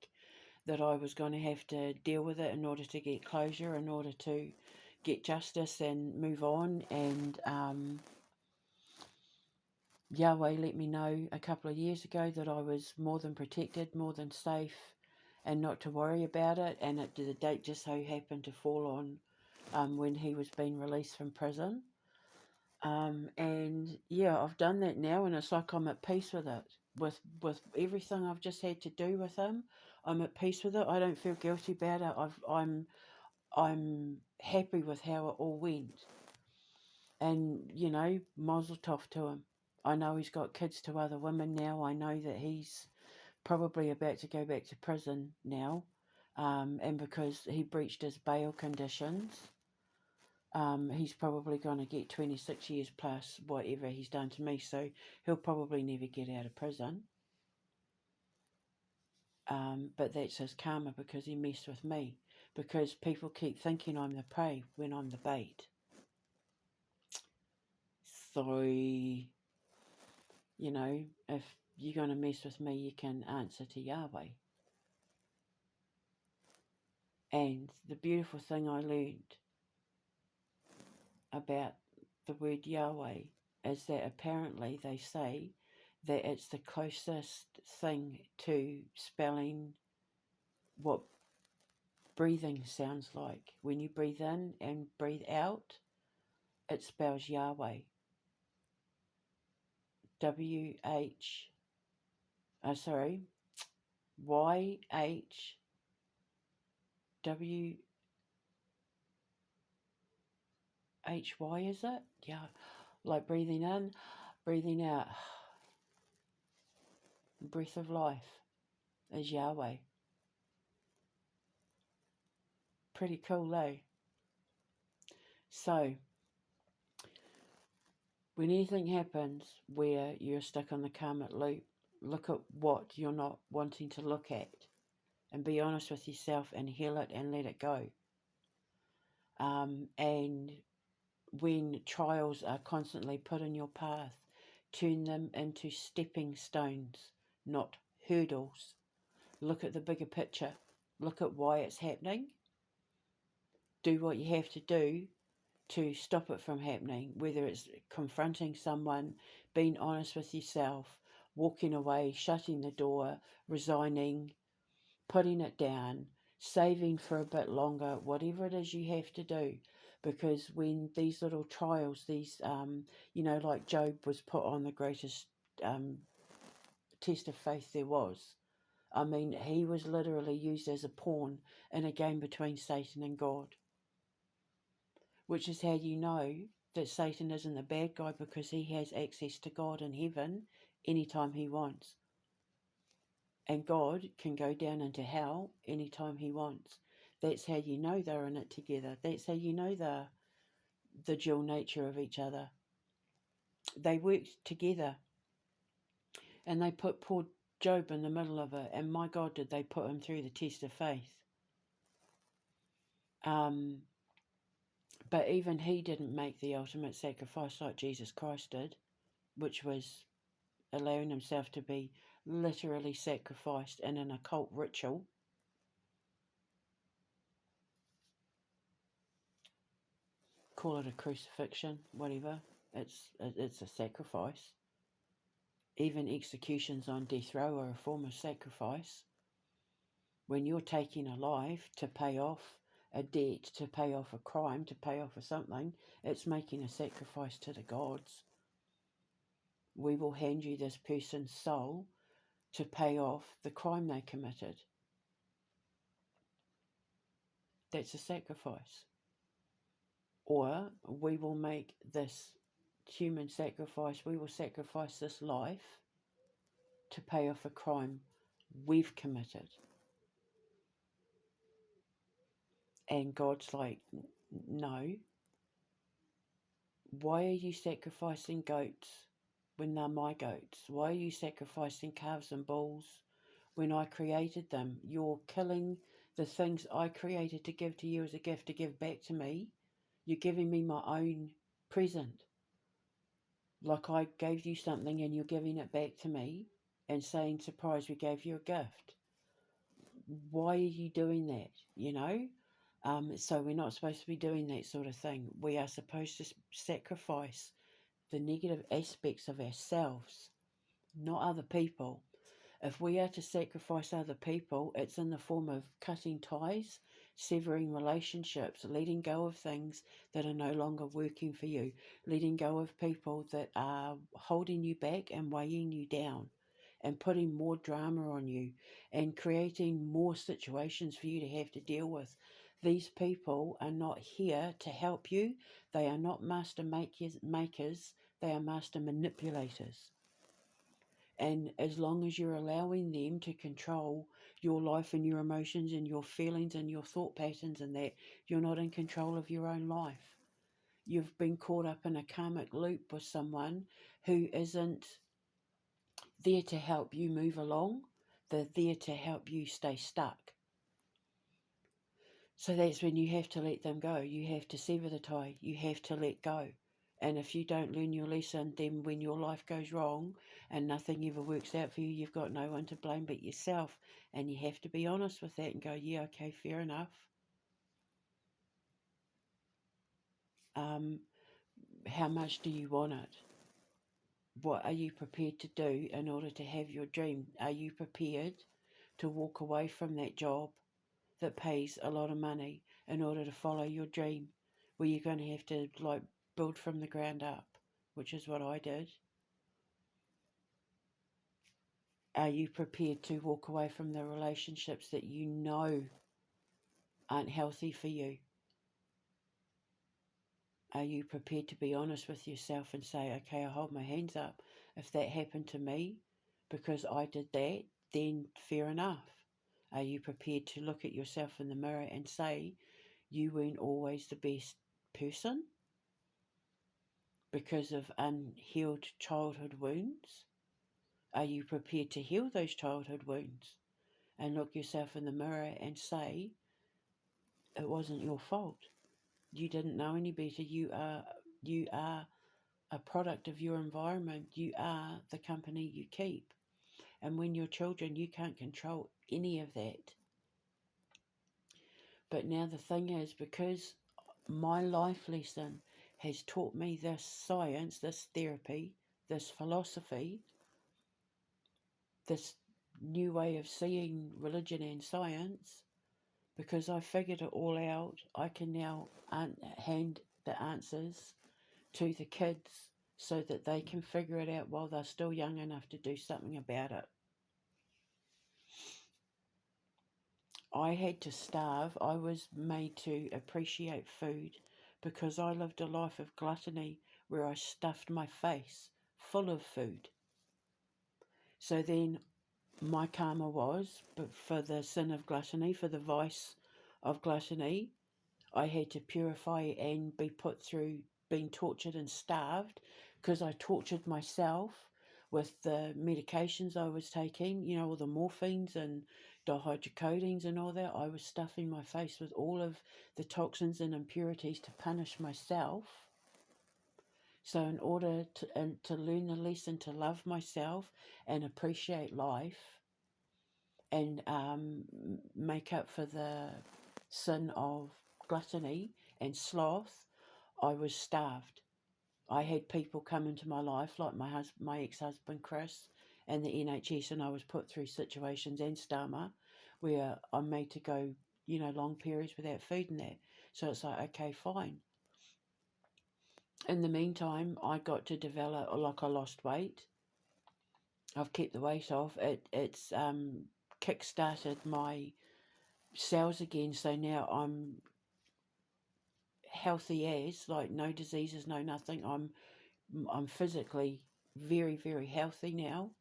that I was going to have to deal with it in order to get closure, in order to get justice and move on. And Yahweh let me know a couple of years ago that I was more than protected, more than safe, and not to worry about it. And the date just so happened to fall on when he was being released from prison. And yeah, I've done that now, and it's like I'm at peace with it. With everything I've just had to do with him, I'm at peace with it. I don't feel guilty about it. I'm happy with how it all went. And, you know, mazel tov to him. I know he's got kids to other women now. I know that he's probably about to go back to prison now. And because he breached his bail conditions, he's probably going to get 26 years plus whatever he's done to me. So he'll probably never get out of prison. But that's his karma because he messed with me. Because people keep thinking I'm the prey when I'm the bait. So, you know, if you're going to mess with me, you can answer to Yahweh. And the beautiful thing I learned about the word Yahweh is that apparently they say that it's the closest thing to spelling what breathing sounds like. When you breathe in and breathe out, it spells Yahweh. YHWHY, is it? Yeah, like breathing in, breathing out. Breath of life is Yahweh. Pretty cool, eh? So, when anything happens where you're stuck on the karmic loop, look at what you're not wanting to look at and be honest with yourself and heal it and let it go. And when trials are constantly put in your path, turn them into stepping stones, not hurdles. Look at the bigger picture. Look at why it's happening. Do what you have to do to stop it from happening, whether it's confronting someone, being honest with yourself, walking away, shutting the door, resigning, putting it down, saving for a bit longer, whatever it is you have to do. Because when these little trials, these, like Job was put on the greatest test of faith there was. I mean, he was literally used as a pawn in a game between Satan and God. Which is how you know that Satan isn't the bad guy, because he has access to God in heaven anytime he wants. And God can go down into hell anytime he wants. That's how you know they're in it together. That's how you know they're the dual nature of each other. They worked together. And they put poor Job in the middle of it. And my God, did they put him through the test of faith. But even he didn't make the ultimate sacrifice like Jesus Christ did, which was allowing himself to be literally sacrificed in an occult ritual. Call it a crucifixion, whatever. It's a sacrifice. Even executions on death row are a form of sacrifice. When you're taking a life to pay off a debt, to pay off a crime, to pay off for something. It's making a sacrifice to the gods. We will hand you this person's soul to pay off the crime they committed. That's a sacrifice. Or we will make this human sacrifice, we will sacrifice this life to pay off a crime we've committed. And God's like, no. Why are you sacrificing goats when they're my goats? Why are you sacrificing calves and bulls when I created them? You're killing the things I created to give to you as a gift, to give back to me. You're giving me my own present. Like I gave you something and you're giving it back to me and saying, surprise, we gave you a gift. Why are you doing that? You know? So we're not supposed to be doing that sort of thing. We are supposed to sacrifice the negative aspects of ourselves, not other people. If we are to sacrifice other people, it's in the form of cutting ties, severing relationships, letting go of things that are no longer working for you, letting go of people that are holding you back and weighing you down and putting more drama on you and creating more situations for you to have to deal with. These people are not here to help you. They are not master makers. They are master manipulators. And as long as you're allowing them to control your life and your emotions and your feelings and your thought patterns and that, you're not in control of your own life. You've been caught up in a karmic loop with someone who isn't there to help you move along. They're there to help you stay stuck. So that's when you have to let them go. You have to sever the tie. You have to let go. And if you don't learn your lesson, then when your life goes wrong and nothing ever works out for you, you've got no one to blame but yourself. And you have to be honest with that and go, yeah, okay, fair enough. How much do you want it? What are you prepared to do in order to have your dream? Are you prepared to walk away from that job that pays a lot of money in order to follow your dream, where you're going to have to build from the ground up, which is what I did? Are you prepared to walk away from the relationships that you know aren't healthy for you? Are you prepared to be honest with yourself and say, okay, I hold my hands up. If that happened to me because I did that, then fair enough. Are you prepared to look at yourself in the mirror and say, you weren't always the best person because of unhealed childhood wounds? Are you prepared to heal those childhood wounds and look yourself in the mirror and say, it wasn't your fault? You didn't know any better. You are a product of your environment. You are the company you keep. And when you're children, you can't control any of that. But now the thing is, because my life lesson has taught me this science, this therapy, this philosophy, this new way of seeing religion and science, because I figured it all out, I can now hand the answers to the kids so that they can figure it out while they're still young enough to do something about it. I had to starve. I was made to appreciate food because I lived a life of gluttony where I stuffed my face full of food. So then my karma was, but for the sin of gluttony, for the vice of gluttony, I had to purify and be put through being tortured and starved, because I tortured myself with the medications I was taking, you know, all the morphines and dihydrocodeines and all that. I was stuffing my face with all of the toxins and impurities to punish myself. So in order to learn the lesson to love myself and appreciate life and make up for the sin of gluttony and sloth, I was starved. I had people come into my life, like my ex-husband Chris and the NHS, and I was put through situations and stama where I'm made to go long periods without food and that. So it's like, okay, fine. In the meantime, I got to develop, I lost weight. I've kept the weight off. It's kick-started my cells again, so now I'm healthy as, like, no diseases, no nothing. I'm physically very, very healthy now.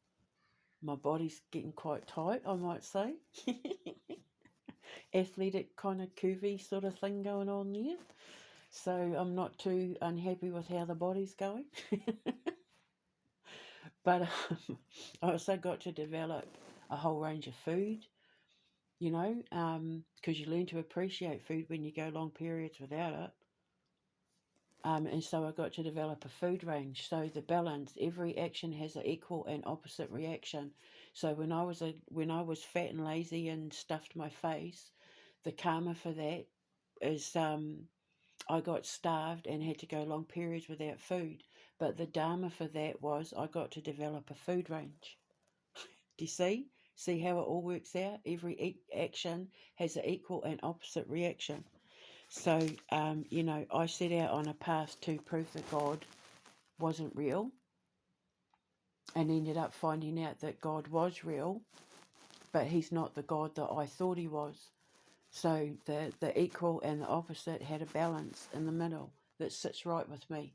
My body's getting quite tight, I might say. Athletic kind of curvy sort of thing going on there. So I'm not too unhappy with how the body's going. But I also got to develop a whole range of food, because you learn to appreciate food when you go long periods without it. And so I got to develop a food range. So the balance, every action has an equal and opposite reaction. So when I was fat and lazy and stuffed my face, the karma for that is I got starved and had to go long periods without food. But the dharma for that was I got to develop a food range. Do you see? See how it all works out? Every action has an equal and opposite reaction. So, I set out on a path to prove that God wasn't real, and ended up finding out that God was real, but he's not the God that I thought he was. So the equal and the opposite had a balance in the middle that sits right with me.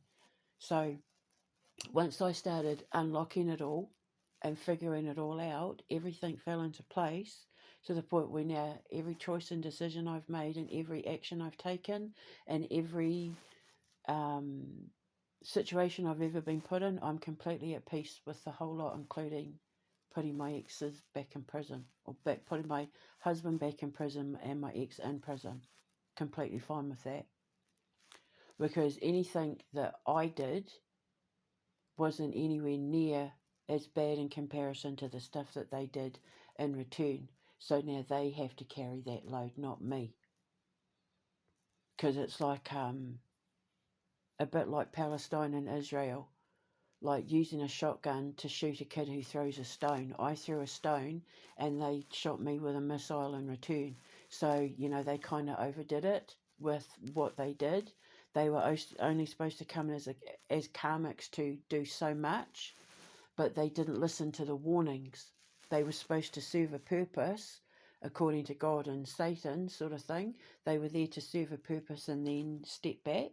So once I started unlocking it all and figuring it all out, everything fell into place to the point where now every choice and decision I've made and every action I've taken and every situation I've ever been put in, I'm completely at peace with the whole lot, including putting my exes back in prison, or putting my husband back in prison and my ex in prison. Completely fine with that. Because anything that I did wasn't anywhere near as bad in comparison to the stuff that they did in return. So now they have to carry that load, not me. Because it's like a bit like Palestine and Israel, like using a shotgun to shoot a kid who throws a stone. I threw a stone and they shot me with a missile in return. So, they kind of overdid it with what they did. They were only supposed to come as karmics to do so much, but they didn't listen to the warnings. They were supposed to serve a purpose according to God and Satan sort of thing. They were there to serve a purpose and then step back,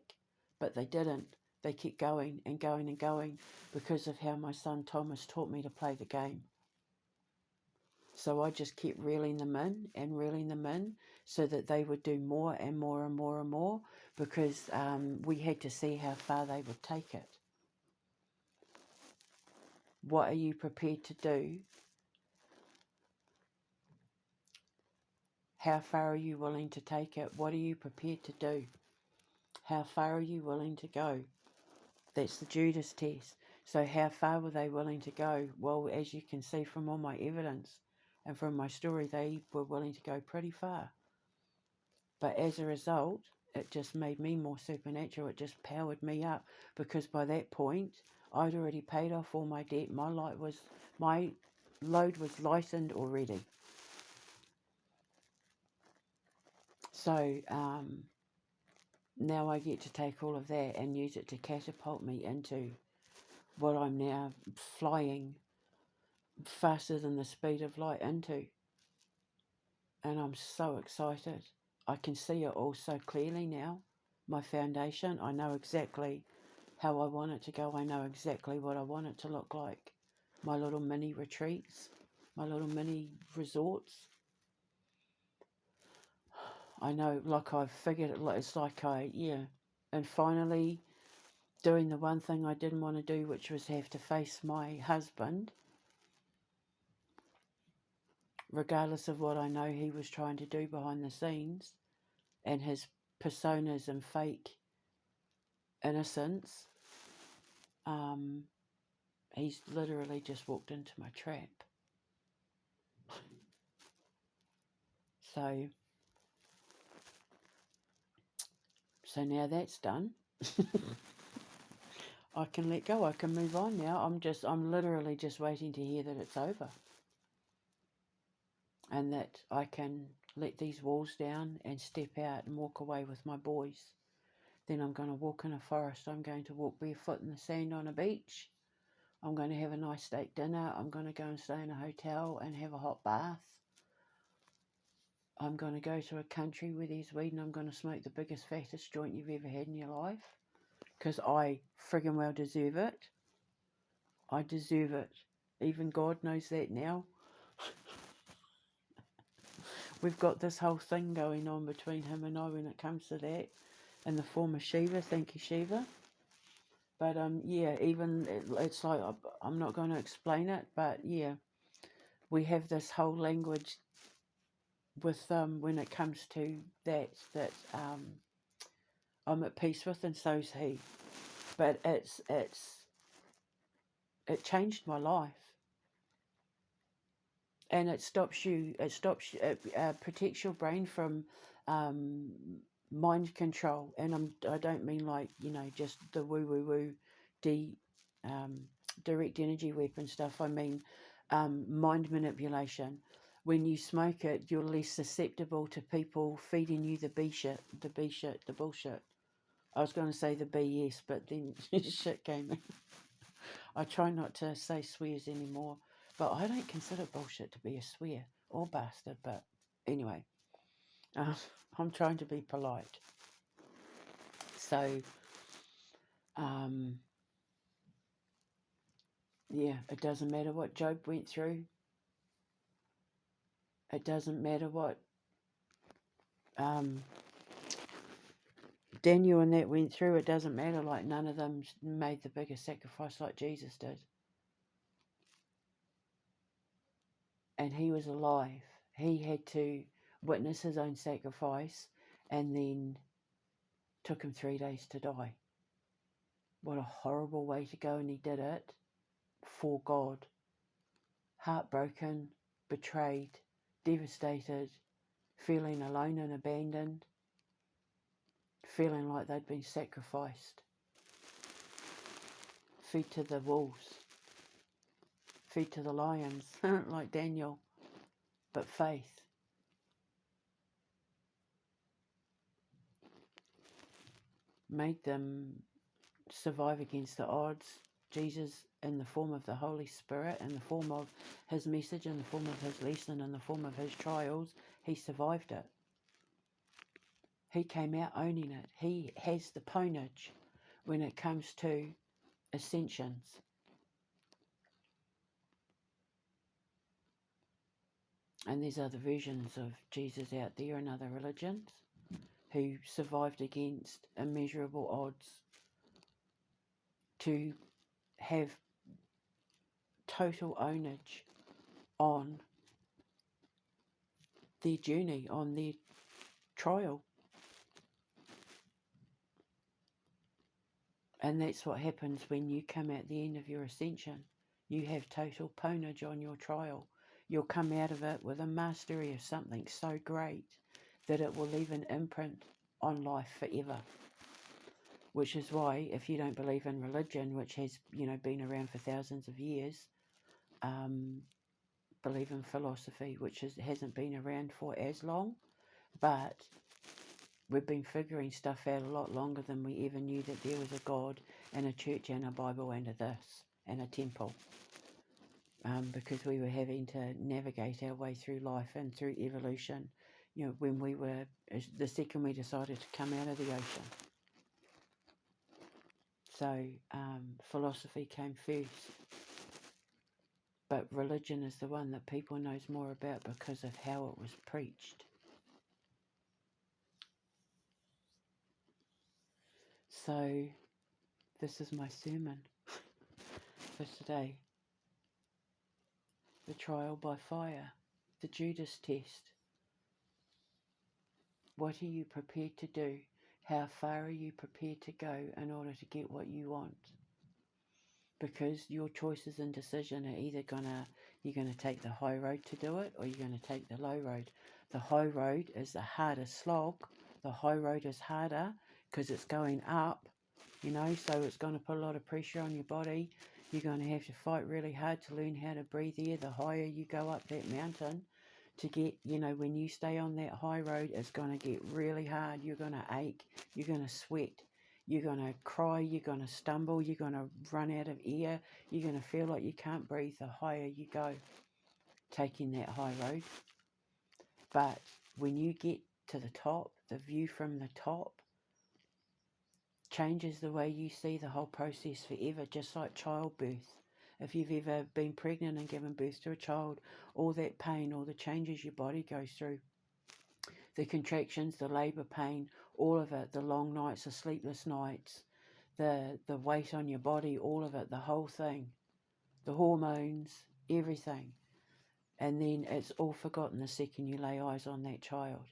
but they didn't. They kept going and going and going because of how my son Thomas taught me to play the game. So I just kept reeling them in so that they would do more and more and more and more, because we had to see how far they would take it. What are you prepared to do? How far are you willing to take it? What are you prepared to do? How far are you willing to go? That's the Judas test. So how far were they willing to go? Well, as you can see from all my evidence and from my story, they were willing to go pretty far. But as a result, it just made me more supernatural. It just powered me up, because by that point, I'd already paid off all my debt. My load was lightened already. So now I get to take all of that and use it to catapult me into what I'm now flying faster than the speed of light into. And I'm so excited. I can see it all so clearly now. My foundation, I know exactly how I want it to go. I know exactly what I want it to look like. My little mini retreats, my little mini resorts. I know, like I've figured it, it's like and finally doing the one thing I didn't want to do, which was have to face my husband, regardless of what I know he was trying to do behind the scenes, and his personas and fake innocence. He's literally just walked into my trap. So now that's done. I can let go. I can move on now. I'm literally just waiting to hear that it's over, and that I can let these walls down and step out and walk away with my boys. Then I'm going to walk in a forest. I'm going to walk barefoot in the sand on a beach. I'm going to have a nice steak dinner. I'm going to go and stay in a hotel and have a hot bath. I'm going to go to a country where there's weed and I'm going to smoke the biggest, fattest joint you've ever had in your life. Because I friggin' well deserve it. I deserve it. Even God knows that now. We've got this whole thing going on between him and I when it comes to that. In the form of Shiva. Thank you, Shiva. But yeah, even it's like, I'm not going to explain it, but yeah, we have this whole language with when it comes to that I'm at peace with, and so's he. But it changed my life, and it protects your brain from mind control. And I don't mean like, just the woo direct energy weapon stuff. I mean mind manipulation. When you smoke it, you're less susceptible to people feeding you the bullshit. I was going to say the BS, but then shit came in. I try not to say swears anymore, but I don't consider bullshit to be a swear or bastard. But anyway, I'm trying to be polite. So, yeah, it doesn't matter what Job went through. It doesn't matter what Daniel and that went through. It doesn't matter. Like, none of them made the biggest sacrifice like Jesus did. And he was alive. He had to witness his own sacrifice, and then took him 3 days to die. What a horrible way to go, and he did it for God. Heartbroken, betrayed, devastated, feeling alone and abandoned, feeling like they'd been sacrificed. Feed to the wolves, feed to the lions, like Daniel, but faith. Made them survive against the odds. Jesus, in the form of the Holy Spirit, in the form of his message, in the form of his lesson, in the form of his trials, he survived it. He came out owning it. He has the ponage when it comes to ascensions. And there's other versions of Jesus out there in other religions who survived against immeasurable odds to have total ownage on their journey, on their trial. And that's what happens when you come at the end of your ascension. You have total ponage on your trial. You'll come out of it with a mastery of something so great that it will leave an imprint on life forever. Which is why, if you don't believe in religion, which has, been around for thousands of years, believe in philosophy, which hasn't been around for as long, but we've been figuring stuff out a lot longer than we ever knew that there was a God and a church and a Bible and a this and a temple. Because we were having to navigate our way through life and through evolution, when the second we decided to come out of the ocean. So philosophy came first. But religion is the one that people knows more about because of how it was preached. So this is my sermon for today. The trial by fire, the Judas test. What are you prepared to do? How far are you prepared to go in order to get what you want? Because your choices and decision are either you're gonna take the high road to do it, or you're gonna take the low road. The high road is the hardest slog. The high road is harder because it's going up, so it's going to put a lot of pressure on your body. You're going to have to fight really hard to learn how to breathe air. The higher you go up that mountain, to get, when you stay on that high road, it's going to get really hard. You're going to ache, you're going to sweat, you're going to cry, you're going to stumble, you're going to run out of air, you're going to feel like you can't breathe the higher you go taking that high road. But when you get to the top, the view from the top changes the way you see the whole process forever, just like childbirth. If you've ever been pregnant and given birth to a child, all that pain, all the changes your body goes through, the contractions, the labour pain, all of it, the long nights, the sleepless nights, the weight on your body, all of it, the whole thing, the hormones, everything. And then it's all forgotten the second you lay eyes on that child.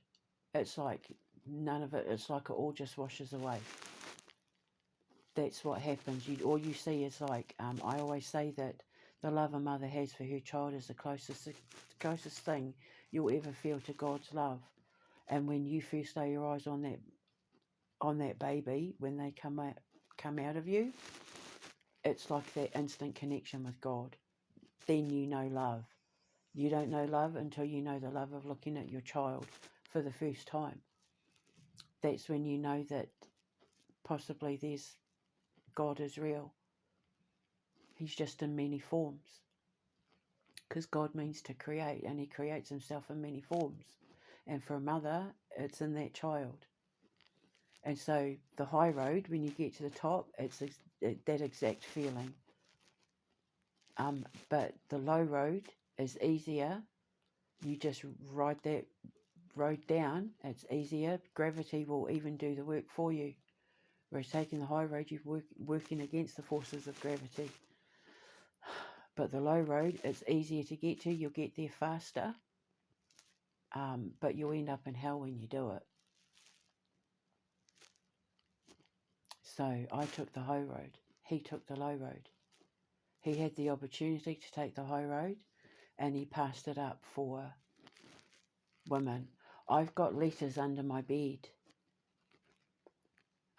It's like none of it, it's like it all just washes away. That's what happens. All you see is like, I always say that the love a mother has for her child is the closest thing you'll ever feel to God's love. And when you first lay your eyes on that baby, when they come out of you, it's like that instant connection with God. Then you know love. You don't know love until you know the love of looking at your child for the first time. That's when you know that possibly God is real. He's just in many forms. Because God means to create, and he creates himself in many forms. And for a mother, it's in that child. And so the high road, when you get to the top, it's that exact feeling. But the low road is easier. You just ride that road down. It's easier. Gravity will even do the work for you. Whereas taking the high road, you're working against the forces of gravity. But the low road, it's easier to get to. You'll get there faster. But you'll end up in hell when you do it. So I took the high road. He took the low road. He had the opportunity to take the high road, and he passed it up for women. I've got letters under my bed.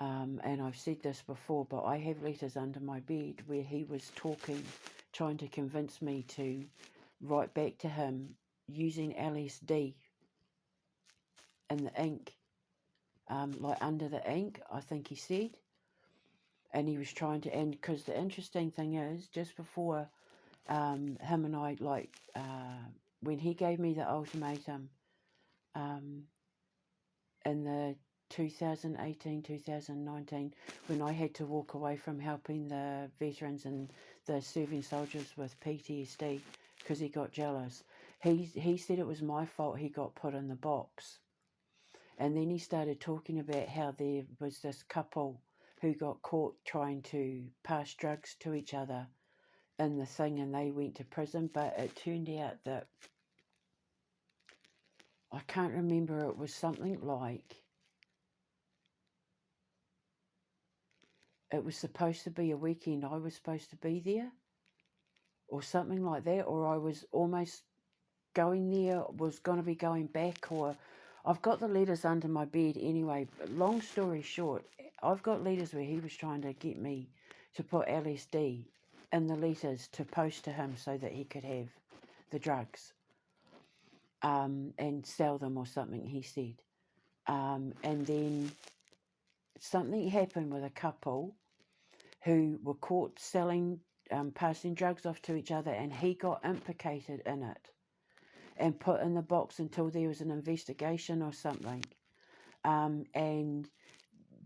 And I've said this before, but I have letters under my bed where he was trying to convince me to write back to him using LSD in the ink, like under the ink, I think he said. And he was trying to, and because the interesting thing is, just before him and I, when he gave me the ultimatum in the 2018, 2019, when I had to walk away from helping the veterans and the serving soldiers with PTSD because he got jealous. He said it was my fault he got put in the box. And then he started talking about how there was this couple who got caught trying to pass drugs to each other in the thing, and they went to prison. But it turned out that, I can't remember, it was something like, it was supposed to be a weekend. I was supposed to be there or something like that, or I was almost going there, was going to be going back, or I've got the letters under my bed anyway. Long story short, I've got letters where he was trying to get me to put LSD in the letters to post to him so that he could have the drugs and sell them or something, he said. And then something happened with a couple who were caught selling, passing drugs off to each other, and he got implicated in it and put in the box until there was an investigation or something. And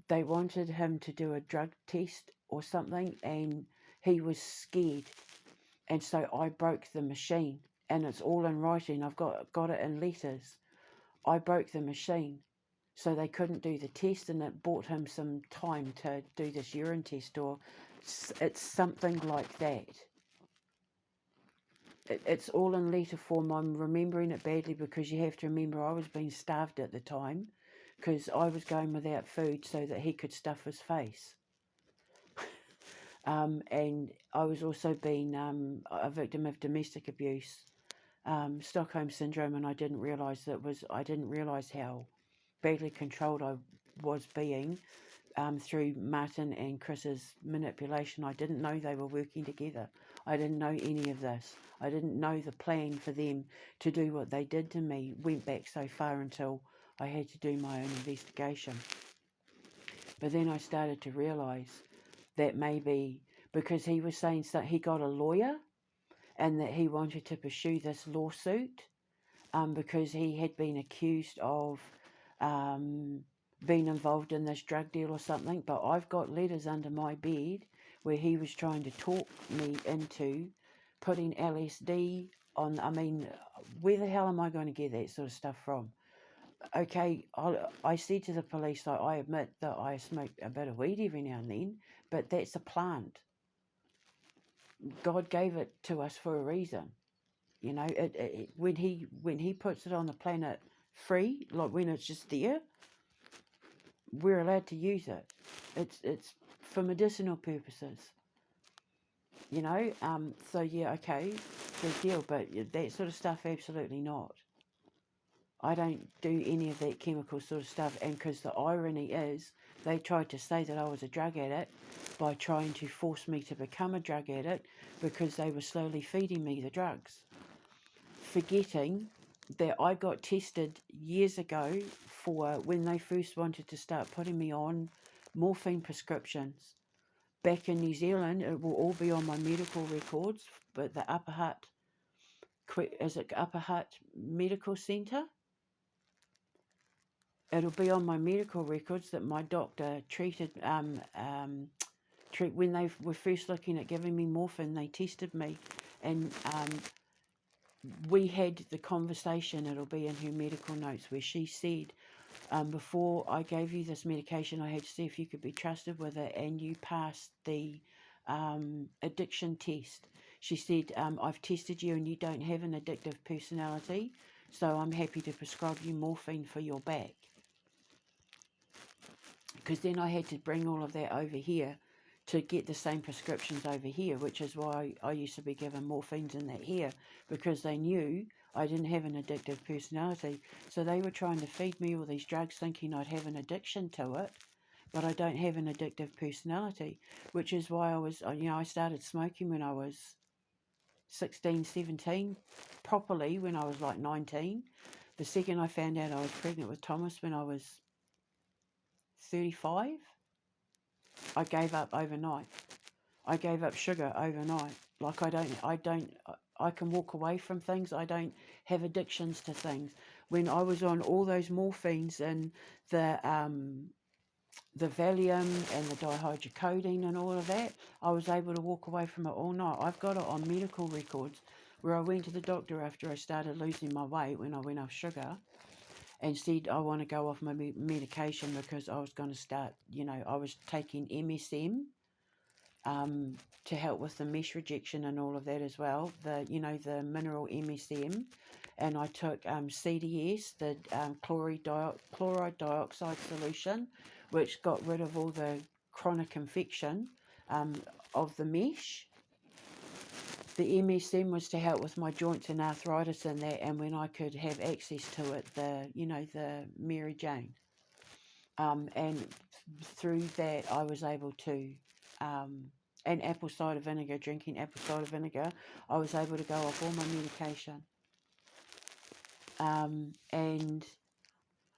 they wanted him to do a drug test or something, and he was scared. And so I broke the machine, and it's all in writing. I've got it in letters. I broke the machine, so they couldn't do the test, and it bought him some time to do this urine test, or it's something like that. It's all in letter form. I'm remembering it badly because you have to remember I was being starved at the time because I was going without food so that he could stuff his face. And I was also being a victim of domestic abuse, Stockholm Syndrome, and I didn't realise how badly controlled I was being through Martin and Chris's manipulation. I didn't know they were working together. I didn't know any of this. I didn't know the plan for them to do what they did to me went back so far until I had to do my own investigation. But then I started to realise that maybe because he was saying that he got a lawyer and that he wanted to pursue this lawsuit because he had been accused of being involved in this drug deal or something. But I've got letters under my bed where he was trying to talk me into putting LSD on. I mean, where the hell am I going to get that sort of stuff from? Okay, I said to the police, I admit that I smoke a bit of weed every now and then, but that's a plant. God gave it to us for a reason. You know, when he puts it on the planet free, like when it's just there, we're allowed to use it. It's for medicinal purposes. You know, so yeah, okay, big deal, but that sort of stuff, absolutely not. I don't do any of that chemical sort of stuff, and because the irony is, they tried to say that I was a drug addict by trying to force me to become a drug addict because they were slowly feeding me the drugs, forgetting that I got tested years ago for when they first wanted to start putting me on morphine prescriptions. Back in New Zealand, it will all be on my medical records, but the Upper Hutt Medical Centre? It'll be on my medical records that my doctor treated, when they were first looking at giving me morphine, they tested me, and we had the conversation, it'll be in her medical notes, where she said, before I gave you this medication, I had to see if you could be trusted with it, and you passed the addiction test. She said, I've tested you and you don't have an addictive personality, so I'm happy to prescribe you morphine for your back. Because then I had to bring all of that over here to get the same prescriptions over here, which is why I used to be given morphines in that here, because they knew I didn't have an addictive personality. So they were trying to feed me all these drugs thinking I'd have an addiction to it, but I don't have an addictive personality, which is why I started smoking when I was 16, 17, properly when I was like 19. The second I found out I was pregnant with Thomas when I was 35, I gave up overnight. I gave up sugar overnight. Like I can walk away from things. I don't have addictions to things. When I was on all those morphines and the Valium and the dihydrocodeine and all of that, I was able to walk away from it all night. I've got it on medical records where I went to the doctor after I started losing my weight when I went off sugar, and said I want to go off my medication because I was going to start, I was taking MSM to help with the mesh rejection and all of that as well, the mineral MSM, and I took CDS, the chloride dioxide solution, which got rid of all the chronic infection of the mesh. The MSM was to help with my joints and arthritis and that, and when I could have access to it, the Mary Jane. And through that, I was able to, and drinking apple cider vinegar, I was able to go off all my medication. And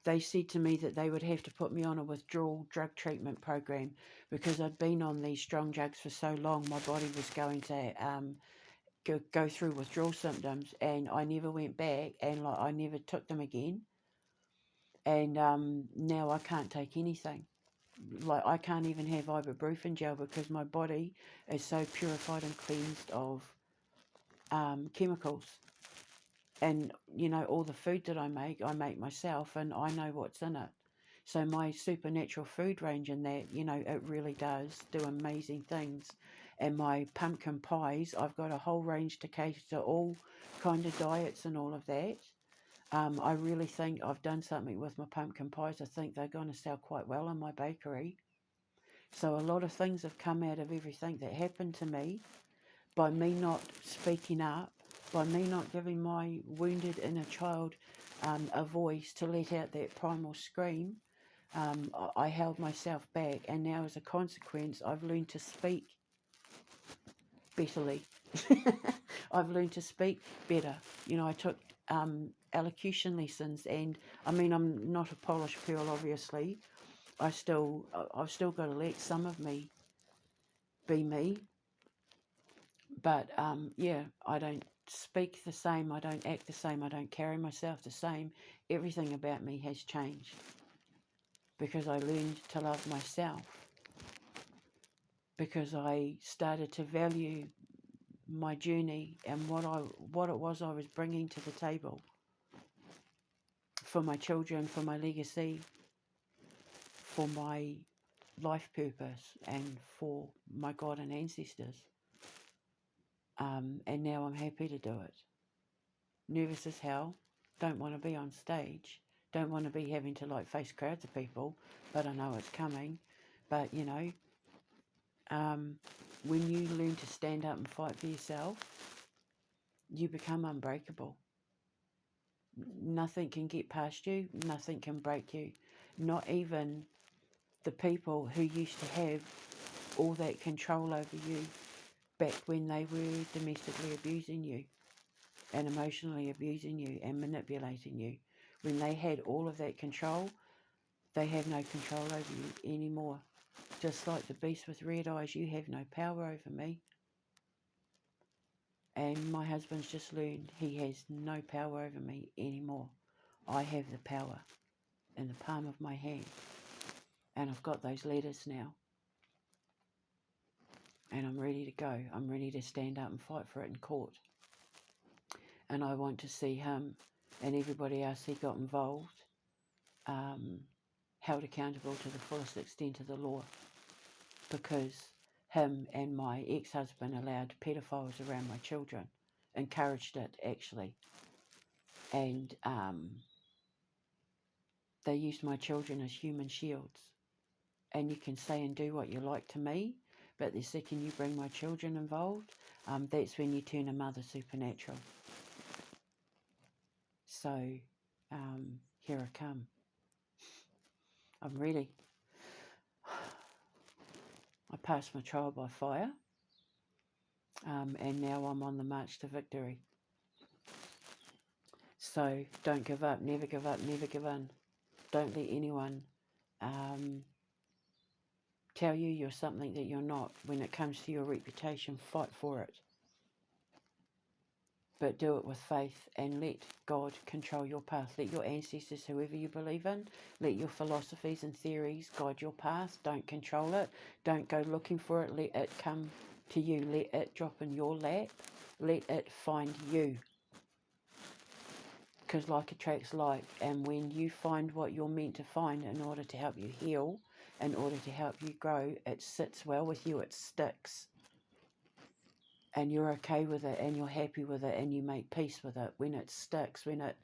they said to me that they would have to put me on a withdrawal drug treatment program because I'd been on these strong drugs for so long, my body was going to go through withdrawal symptoms, and I never went back, and I never took them again, and now I can't take anything. Like I can't even have ibuprofen gel because my body is so purified and cleansed of chemicals, and all the food that I make myself, and I know what's in it. So my supernatural food range in that, it really does do amazing things. And my pumpkin pies, I've got a whole range to cater to all kind of diets and all of that. I really think I've done something with my pumpkin pies. I think they're going to sell quite well in my bakery. So a lot of things have come out of everything that happened to me by me not speaking up, by me not giving my wounded inner child a voice to let out that primal scream. I held myself back, and now as a consequence I've learned to speak bitterly, I've learned to speak better. You know, I took elocution lessons, and I mean, I'm not a polished pearl, obviously. I've still got to let some of me be me, but yeah, I don't speak the same, I don't act the same, I don't carry myself the same. Everything about me has changed because I learned to love myself, because I started to value my journey and what it was I was bringing to the table for my children, for my legacy, for my life purpose, and for my God and ancestors. And now I'm happy to do it. Nervous as hell, don't want to be on stage, don't want to be having to like face crowds of people, but I know it's coming. But you know, when you learn to stand up and fight for yourself, you become unbreakable. Nothing can get past you, nothing can break you, not even the people who used to have all that control over you back when they were domestically abusing you and emotionally abusing you and manipulating you. When they had all of that control, they have no control over you anymore. Just like the beast with red eyes, you have no power over me. And my husband's just learned he has no power over me anymore. I have the power in the palm of my hand. And I've got those letters now. And I'm ready to go. I'm ready to stand up and fight for it in court. And I want to see him and everybody else he got involved held accountable to the fullest extent of the law, because him and my ex-husband allowed pedophiles around my children, encouraged it actually, and they used my children as human shields. And you can say and do what you like to me, but the second you bring my children involved, that's when you turn a mother supernatural. So here I come. I'm ready. I passed my trial by fire, and now I'm on the march to victory. So don't give up, never give up, never give in. Don't let anyone tell you you're something that you're not. When it comes to your reputation, fight for it. But do it with faith and let God control your path. Let your ancestors, whoever you believe in, let your philosophies and theories guide your path. Don't control it. Don't go looking for it. Let it come to you. Let it drop in your lap. Let it find you. Because like attracts like. And when you find what you're meant to find in order to help you heal, in order to help you grow, it sits well with you. It sticks. And you're okay with it, and you're happy with it, and you make peace with it. When it sticks, when it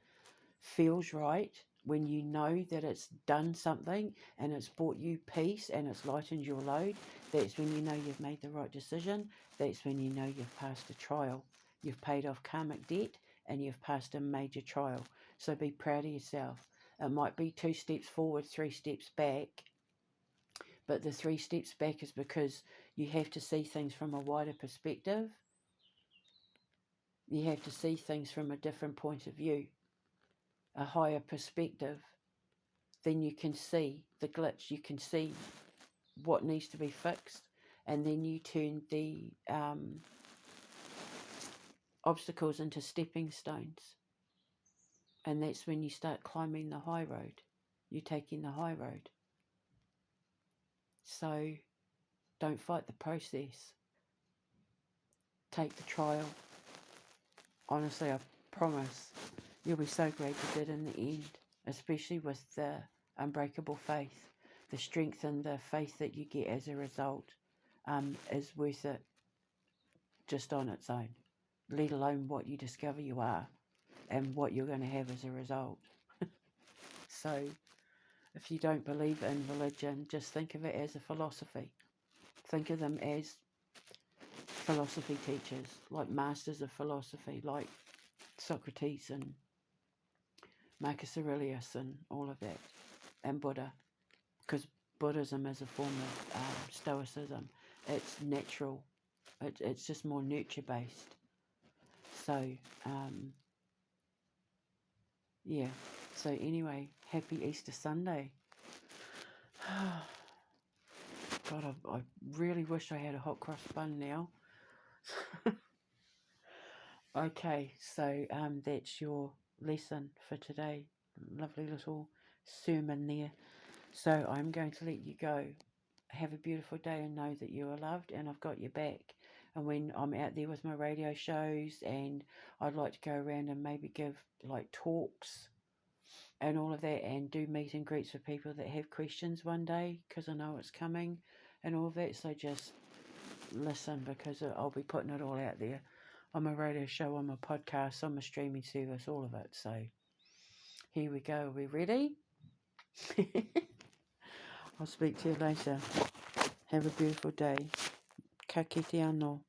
feels right, when you know that it's done something and it's brought you peace and it's lightened your load, that's when you know you've made the right decision. That's when you know you've passed a trial. You've paid off karmic debt and you've passed a major trial. So be proud of yourself. It might be 2 steps forward, 3 steps back, but the 3 steps back is because you have to see things from a wider perspective. You have to see things from a different point of view, a higher perspective. Then you can see the glitch, you can see what needs to be fixed, and then you turn the obstacles into stepping stones. And that's when you start climbing the high road. You're taking the high road. So don't fight the process. Take the trial. Honestly, I promise you'll be so glad you did in the end, especially with the unbreakable faith. The strength and the faith that you get as a result is worth it just on its own, let alone what you discover you are and what you're going to have as a result. So if you don't believe in religion, just think of it as a philosophy. Think of them as philosophy teachers, like masters of philosophy, like Socrates and Marcus Aurelius and all of that, and Buddha, because Buddhism is a form of Stoicism. It's natural. It's just more nurture based. So, yeah. So anyway, happy Easter Sunday. God, I really wish I had a hot cross bun now. Okay, so that's your lesson for today. Lovely little sermon there. So I'm going to let you go. Have a beautiful day and know that you are loved and I've got your back. And when I'm out there with my radio shows, and I'd like to go around and maybe give like talks and all of that, and do meet and greets for people that have questions one day, because I know it's coming and all of that. So just listen, because I'll be putting it all out there on my radio show, on my podcast, on my streaming service, all of it. So here we go. Are we ready? I'll speak to you later. Have a beautiful day. Ka kite anō.